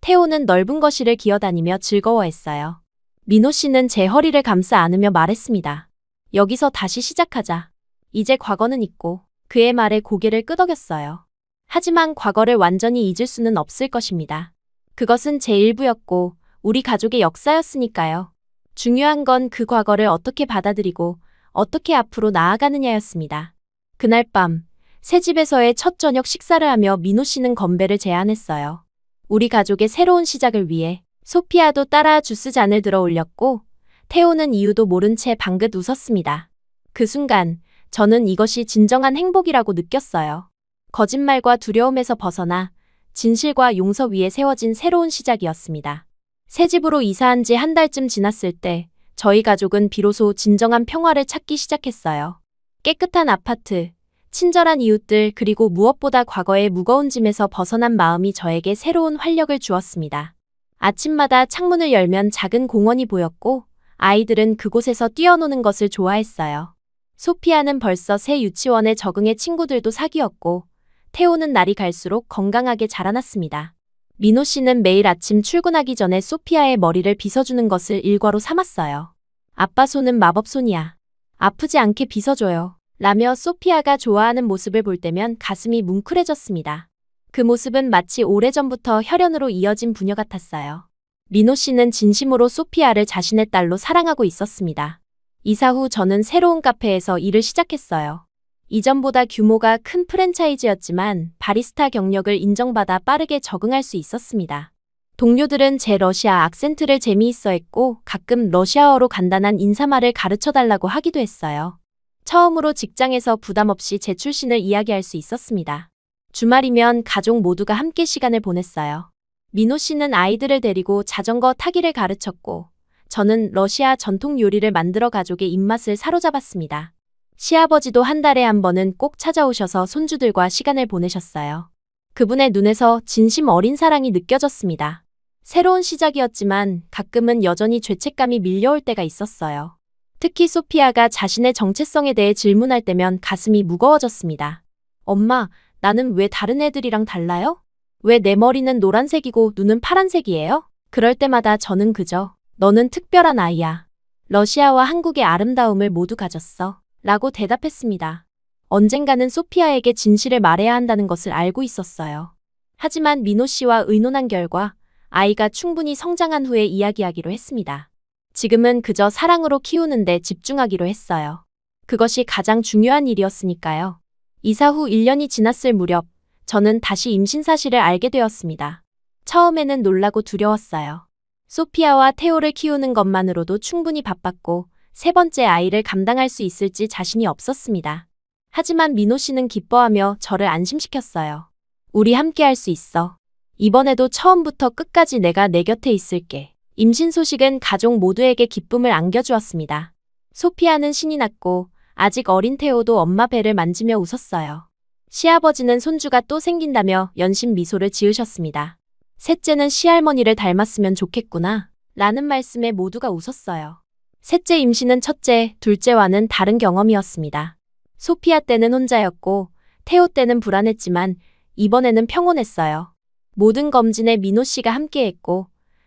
태호는 넓은 거실을 기어다니며 즐거워했어요. 민호 씨는 제 허리를 감싸 안으며 말했습니다. 여기서 다시 시작하자. 이제 과거는 잊고. 그의 말에 고개를 끄덕였어요. 하지만 과거를 완전히 잊을 수는 없을 것입니다. 그것은 제 일부였고 우리 가족의 역사였으니까요. 중요한 건 그 과거를 어떻게 받아들이고 어떻게 앞으로 나아가느냐였습니다. 그날 밤 새 집에서의 첫 저녁 식사를 하며 민호 씨는 건배를 제안했어요. 우리 가족의 새로운 시작을 위해. 소피아도 따라 주스 잔을 들어 올렸고 태호는 이유도 모른 채 방긋 웃었습니다. 그 순간 저는 이것이 진정한 행복이라고 느꼈어요. 거짓말과 두려움에서 벗어나 진실과 용서 위에 세워진 새로운 시작이었습니다. 새 집으로 이사한 지 한 달쯤 지났을 때 저희 가족은 비로소 진정한 평화를 찾기 시작했어요. 깨끗한 아파트, 친절한 이웃들, 그리고 무엇보다 과거의 무거운 짐에서 벗어난 마음이 저에게 새로운 활력을 주었습니다. 아침마다 창문을 열면 작은 공원이 보였고 아이들은 그곳에서 뛰어노는 것을 좋아했어요. 소피아는 벌써 새 유치원에 적응해 친구들도 사귀었고 태호는 날이 갈수록 건강하게 자라났습니다. 민호 씨는 매일 아침 출근하기 전에 소피아의 머리를 빗어주는 것을 일과로 삼았어요. 아빠 손은 마법손이야. 아프지 않게 빗어줘요. 라며 소피아가 좋아하는 모습을 볼 때면 가슴이 뭉클해졌습니다. 그 모습은 마치 오래전부터 혈연으로 이어진 부녀 같았어요. 민호 씨는 진심으로 소피아를 자신의 딸로 사랑하고 있었습니다. 이사 후 저는 새로운 카페에서 일을 시작했어요. 이전보다 규모가 큰 프랜차이즈였지만 바리스타 경력을 인정받아 빠르게 적응할 수 있었습니다. 동료들은 제 러시아 악센트를 재미있어 했고 가끔 러시아어로 간단한 인사말을 가르쳐 달라고 하기도 했어요. 처음으로 직장에서 부담 없이 제 출신을 이야기할 수 있었습니다. 주말이면 가족 모두가 함께 시간을 보냈어요. 민호 씨는 아이들을 데리고 자전거 타기를 가르쳤고 저는 러시아 전통 요리를 만들어 가족의 입맛을 사로잡았습니다. 시아버지도 한 달에 한 번은 꼭 찾아오셔서 손주들과 시간을 보내셨어요. 그분의 눈에서 진심 어린 사랑이 느껴졌습니다. 새로운 시작이었지만 가끔은 여전히 죄책감이 밀려올 때가 있었어요. 특히 소피아가 자신의 정체성에 대해 질문할 때면 가슴이 무거워졌습니다. 엄마, 나는 왜 다른 애들이랑 달라요? 왜 내 머리는 노란색이고 눈은 파란색이에요? 그럴 때마다 저는 그저 너는 특별한 아이야. 러시아와 한국의 아름다움을 모두 가졌어. 라고 대답했습니다. 언젠가는 소피아에게 진실을 말해야 한다는 것을 알고 있었어요. 하지만 민호 씨와 의논한 결과 아이가 충분히 성장한 후에 이야기하기로 했습니다. 지금은 그저 사랑으로 키우는 데 집중하기로 했어요. 그것이 가장 중요한 일이었으니까요. 이사 후 1년이 지났을 무렵 저는 다시 임신 사실을 알게 되었습니다. 처음에는 놀라고 두려웠어요. 소피아와 테오를 키우는 것만으로도 충분히 바빴고 세 번째 아이를 감당할 수 있을지 자신이 없었습니다. 하지만 민호 씨는 기뻐하며 저를 안심시켰어요. 우리 함께 할 수 있어. 이번에도 처음부터 끝까지 내가 내 곁에 있을게. 임신 소식은 가족 모두에게 기쁨을 안겨주었습니다. 소피아는 신이 났고 아직 어린 테오도 엄마 배를 만지며 웃었어요. 시아버지는 손주가 또 생긴다며 연신 미소를 지으셨습니다. 셋째는 시할머니를 닮았으면 좋겠구나 라는 말씀에 모두가 웃었어요. 셋째 임신은 첫째, 둘째와는 다른 경험이었습니다. 소피아 때는 혼자였고 테오 때는 불안했지만 이번에는 평온했어요. 모든 검진에 민호 씨가 함께했고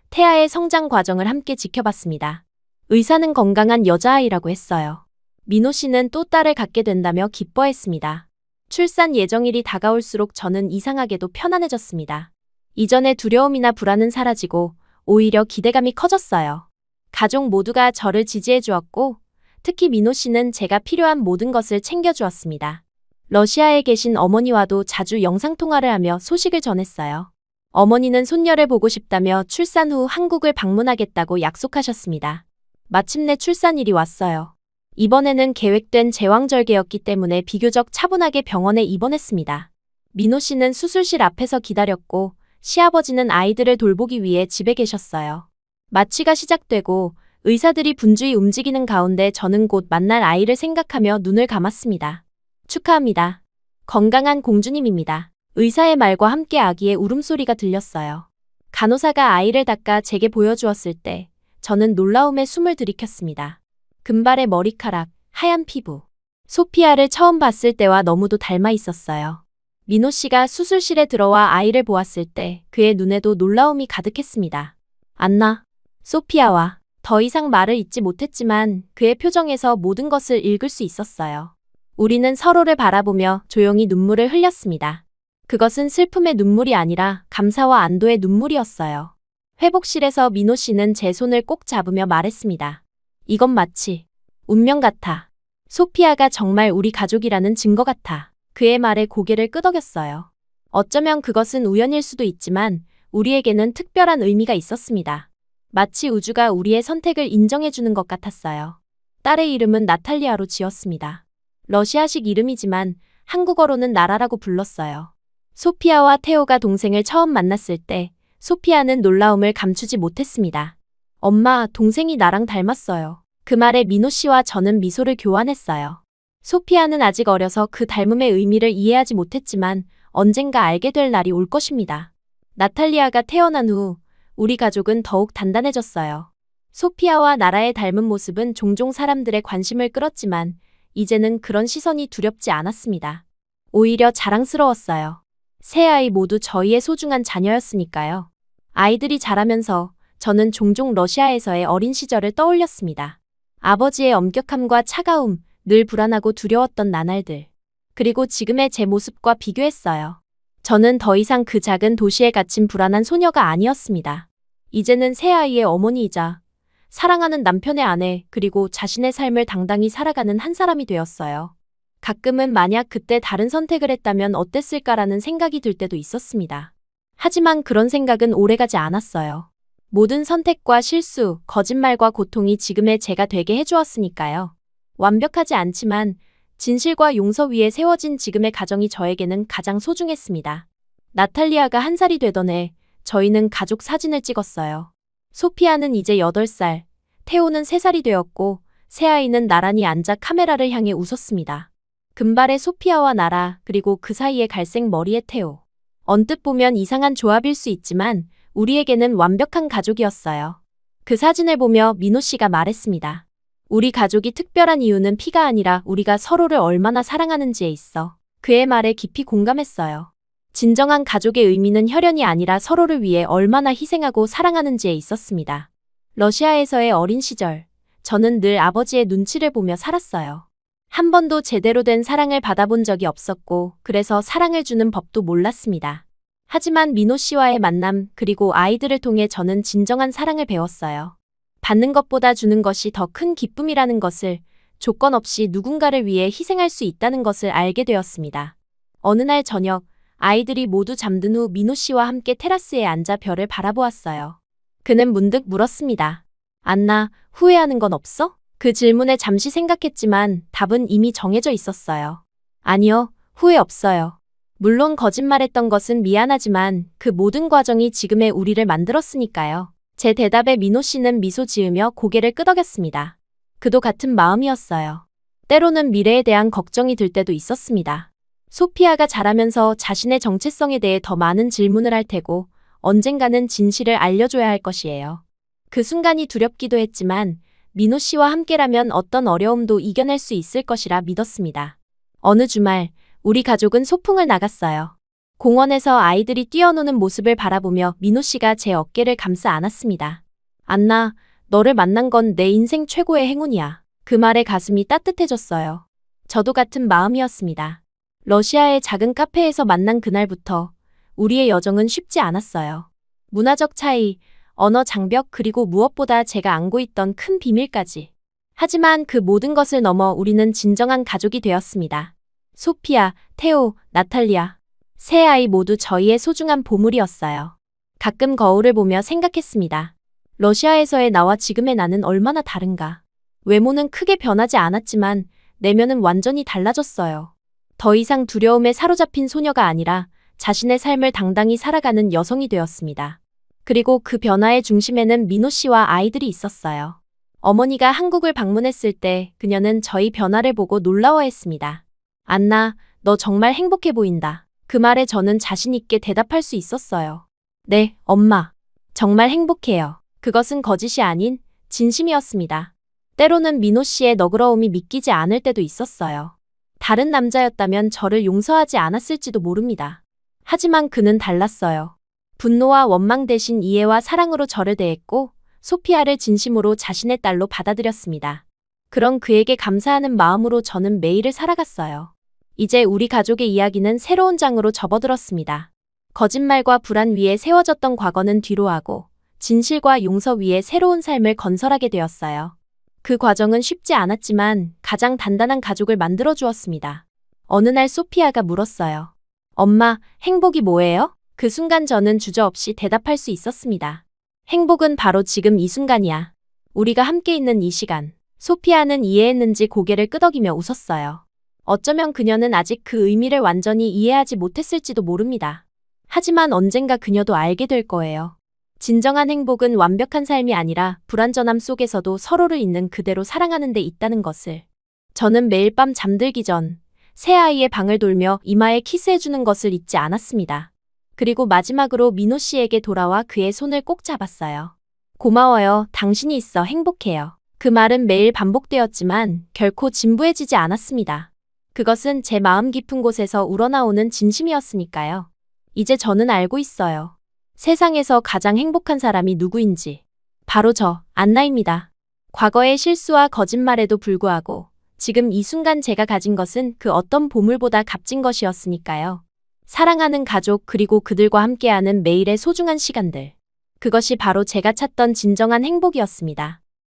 태아의 성장 과정을 함께 지켜봤습니다. 의사는 건강한 여자아이라고 했어요. 민호 씨는 또 딸을 갖게 된다며 기뻐했습니다. 출산 예정일이 다가올수록 저는 이상하게도 편안해졌습니다. 이전의 두려움이나 불안은 사라지고 오히려 기대감이 커졌어요. 가족 모두가 저를 지지해 주었고 특히 민호 씨는 제가 필요한 모든 것을 챙겨주었습니다. 러시아에 계신 어머니와도 자주 영상통화를 하며 소식을 전했어요. 어머니는 손녀를 보고 싶다며 출산 후 한국을 방문하겠다고 약속하셨습니다. 마침내 출산일이 왔어요. 이번에는 계획된 제왕절개였기 때문에 비교적 차분하게 병원에 입원했습니다. 민호 씨는 수술실 앞에서 기다렸고 시아버지는 아이들을 돌보기 위해 집에 계셨어요. 마취가 시작되고 의사들이 분주히 움직이는 가운데 저는 곧 만날 아이를 생각하며 눈을 감았습니다. 축하합니다. 건강한 공주님입니다. 의사의 말과 함께 아기의 울음소리가 들렸어요. 간호사가 아이를 닦아 제게 보여주었을 때 저는 놀라움에 숨을 들이켰습니다. 금발의 머리카락, 하얀 피부. 소피아를 처음 봤을 때와 너무도 닮아 있었어요. 민호 씨가 수술실에 들어와 아이를 보았을 때 그의 눈에도 놀라움이 가득했습니다. 안나, 소피아와 더 이상 말을 잇지 못했지만 그의 표정에서 모든 것을 읽을 수 있었어요. 우리는 서로를 바라보며 조용히 눈물을 흘렸습니다. 그것은 슬픔의 눈물이 아니라 감사와 안도의 눈물이었어요. 회복실에서 민호 씨는 제 손을 꼭 잡으며 말했습니다. 이건 마치 운명 같아. 소피아가 정말 우리 가족이라는 증거 같아. 그의 말에 고개를 끄덕였어요. 어쩌면 그것은 우연일 수도 있지만 우리에게는 특별한 의미가 있었습니다. 마치 우주가 우리의 선택을 인정해주는 것 같았어요. 딸의 이름은 나탈리아로 지었습니다. 러시아식 이름이지만 한국어로는 나라라고 불렀어요. 소피아와 테오가 동생을 처음 만났을 때 소피아는 놀라움을 감추지 못했습니다. 엄마, 동생이 나랑 닮았어요. 그 말에 민호 씨와 저는 미소를 교환했어요. 소피아는 아직 어려서 그 닮음의 의미를 이해하지 못했지만 언젠가 알게 될 날이 올 것입니다. 나탈리아가 태어난 후 우리 가족은 더욱 단단해졌어요. 소피아와 나라의 닮은 모습은 종종 사람들의 관심을 끌었지만 이제는 그런 시선이 두렵지 않았습니다. 오히려 자랑스러웠어요. 세 아이 모두 저희의 소중한 자녀였으니까요. 아이들이 자라면서 저는 종종 러시아에서의 어린 시절을 떠올렸습니다. 아버지의 엄격함과 차가움, 늘 불안하고 두려웠던 나날들. 그리고 지금의 제 모습과 비교했어요. 저는 더 이상 그 작은 도시에 갇힌 불안한 소녀가 아니었습니다. 이제는 세 아이의 어머니이자 사랑하는 남편의 아내 그리고 자신의 삶을 당당히 살아가는 한 사람이 되었어요. 가끔은 만약 그때 다른 선택을 했다면 어땠을까라는 생각이 들 때도 있었습니다. 하지만 그런 생각은 오래가지 않았어요. 모든 선택과 실수, 거짓말과 고통이 지금의 제가 되게 해주었으니까요. 완벽하지 않지만 진실과 용서 위에 세워진 지금의 가정이 저에게는 가장 소중했습니다. 나탈리아가 1살이 되던 해 저희는 가족 사진을 찍었어요. 소피아는 이제 8살, 테오는 3살이 되었고 새아이는 나란히 앉아 카메라를 향해 웃었습니다. 금발의 소피아와 나라, 그리고 그 사이에 갈색 머리의 테오. 언뜻 보면 이상한 조합일 수 있지만 우리에게는 완벽한 가족이었어요. 그 사진을 보며 민호 씨가 말했습니다. 우리 가족이 특별한 이유는 피가 아니라 우리가 서로를 얼마나 사랑하는지에 있어. 그의 말에 깊이 공감했어요. 진정한 가족의 의미는 혈연이 아니라 서로를 위해 얼마나 희생하고 사랑하는지에 있었습니다. 러시아에서의 어린 시절, 저는 늘 아버지의 눈치를 보며 살았어요. 한 번도 제대로 된 사랑을 받아본 적이 없었고, 그래서 사랑을 주는 법도 몰랐습니다. 하지만 민호 씨와의 만남, 그리고 아이들을 통해 저는 진정한 사랑을 배웠어요. 받는 것보다 주는 것이 더 큰 기쁨이라는 것을, 조건 없이 누군가를 위해 희생할 수 있다는 것을 알게 되었습니다. 어느 날 저녁, 아이들이 모두 잠든 후 민호 씨와 함께 테라스에 앉아 별을 바라보았어요. 그는 문득 물었습니다. 안나, 후회하는 건 없어? 그 질문에 잠시 생각했지만 답은 이미 정해져 있었어요. 아니요, 후회 없어요. 물론 거짓말했던 것은 미안하지만 그 모든 과정이 지금의 우리를 만들었으니까요. 제 대답에 민호 씨는 미소 지으며 고개를 끄덕였습니다. 그도 같은 마음이었어요. 때로는 미래에 대한 걱정이 들 때도 있었습니다. 소피아가 자라면서 자신의 정체성에 대해 더 많은 질문을 할 테고 언젠가는 진실을 알려줘야 할 것이에요. 그 순간이 두렵기도 했지만 민호 씨와 함께라면 어떤 어려움도 이겨낼 수 있을 것이라 믿었습니다. 어느 주말, 우리 가족은 소풍을 나갔어요. 공원에서 아이들이 뛰어노는 모습을 바라보며 민호 씨가 제 어깨를 감싸 안았습니다. 안나, 너를 만난 건 내 인생 최고의 행운이야. 그 말에 가슴이 따뜻해졌어요. 저도 같은 마음이었습니다. 러시아의 작은 카페에서 만난 그날부터 우리의 여정은 쉽지 않았어요. 문화적 차이, 언어 장벽, 그리고 무엇보다 제가 안고 있던 큰 비밀까지. 하지만 그 모든 것을 넘어 우리는 진정한 가족이 되었습니다. 소피아, 테오, 나탈리아. 세 아이 모두 저희의 소중한 보물이었어요. 가끔 거울을 보며 생각했습니다. 러시아에서의 나와 지금의 나는 얼마나 다른가. 외모는 크게 변하지 않았지만 내면은 완전히 달라졌어요. 더 이상 두려움에 사로잡힌 소녀가 아니라 자신의 삶을 당당히 살아가는 여성이 되었습니다. 그리고 그 변화의 중심에는 민호 씨와 아이들이 있었어요. 어머니가 한국을 방문했을 때 그녀는 저희 변화를 보고 놀라워했습니다. 안나, 너 정말 행복해 보인다. 그 말에 저는 자신 있게 대답할 수 있었어요. 네, 엄마. 정말 행복해요. 그것은 거짓이 아닌 진심이었습니다. 때로는 민호 씨의 너그러움이 믿기지 않을 때도 있었어요. 다른 남자였다면 저를 용서하지 않았을지도 모릅니다. 하지만 그는 달랐어요. 분노와 원망 대신 이해와 사랑으로 저를 대했고 소피아를 진심으로 자신의 딸로 받아들였습니다. 그런 그에게 감사하는 마음으로 저는 매일을 살아갔어요. 이제 우리 가족의 이야기는 새로운 장으로 접어들었습니다. 거짓말과 불안 위에 세워졌던 과거는 뒤로하고 진실과 용서 위에 새로운 삶을 건설하게 되었어요. 그 과정은 쉽지 않았지만 가장 단단한 가족을 만들어 주었습니다. 어느 날 소피아가 물었어요. 엄마, 행복이 뭐예요? 그 순간 저는 주저없이 대답할 수 있었습니다. 행복은 바로 지금 이 순간이야. 우리가 함께 있는 이 시간. 소피아는 이해했는지 고개를 끄덕이며 웃었어요. 어쩌면 그녀는 아직 그 의미를 완전히 이해하지 못했을지도 모릅니다. 하지만 언젠가 그녀도 알게 될 거예요. 진정한 행복은 완벽한 삶이 아니라 불완전함 속에서도 서로를 있는 그대로 사랑하는 데 있다는 것을. 저는 매일 밤 잠들기 전 새아이의 방을 돌며 이마에 키스해주는 것을 잊지 않았습니다. 그리고 마지막으로 민호 씨에게 돌아와 그의 손을 꼭 잡았어요. 고마워요. 당신이 있어 행복해요. 그 말은 매일 반복되었지만 결코 진부해지지 않았습니다. 그것은 제 마음 깊은 곳에서 우러나오는 진심이었으니까요. 이제 저는 알고 있어요. 세상에서 가장 행복한 사람이 누구인지. 바로 저, 안나입니다. 과거의 실수와 거짓말에도 불구하고 지금 이 순간 제가 가진 것은 그 어떤 보물보다 값진 것이었으니까요. 사랑하는 가족 그리고 그들과 함께하는 매일의 소중한 시간들. 그것이 바로 제가 찾던 진정한 행복이었습니다.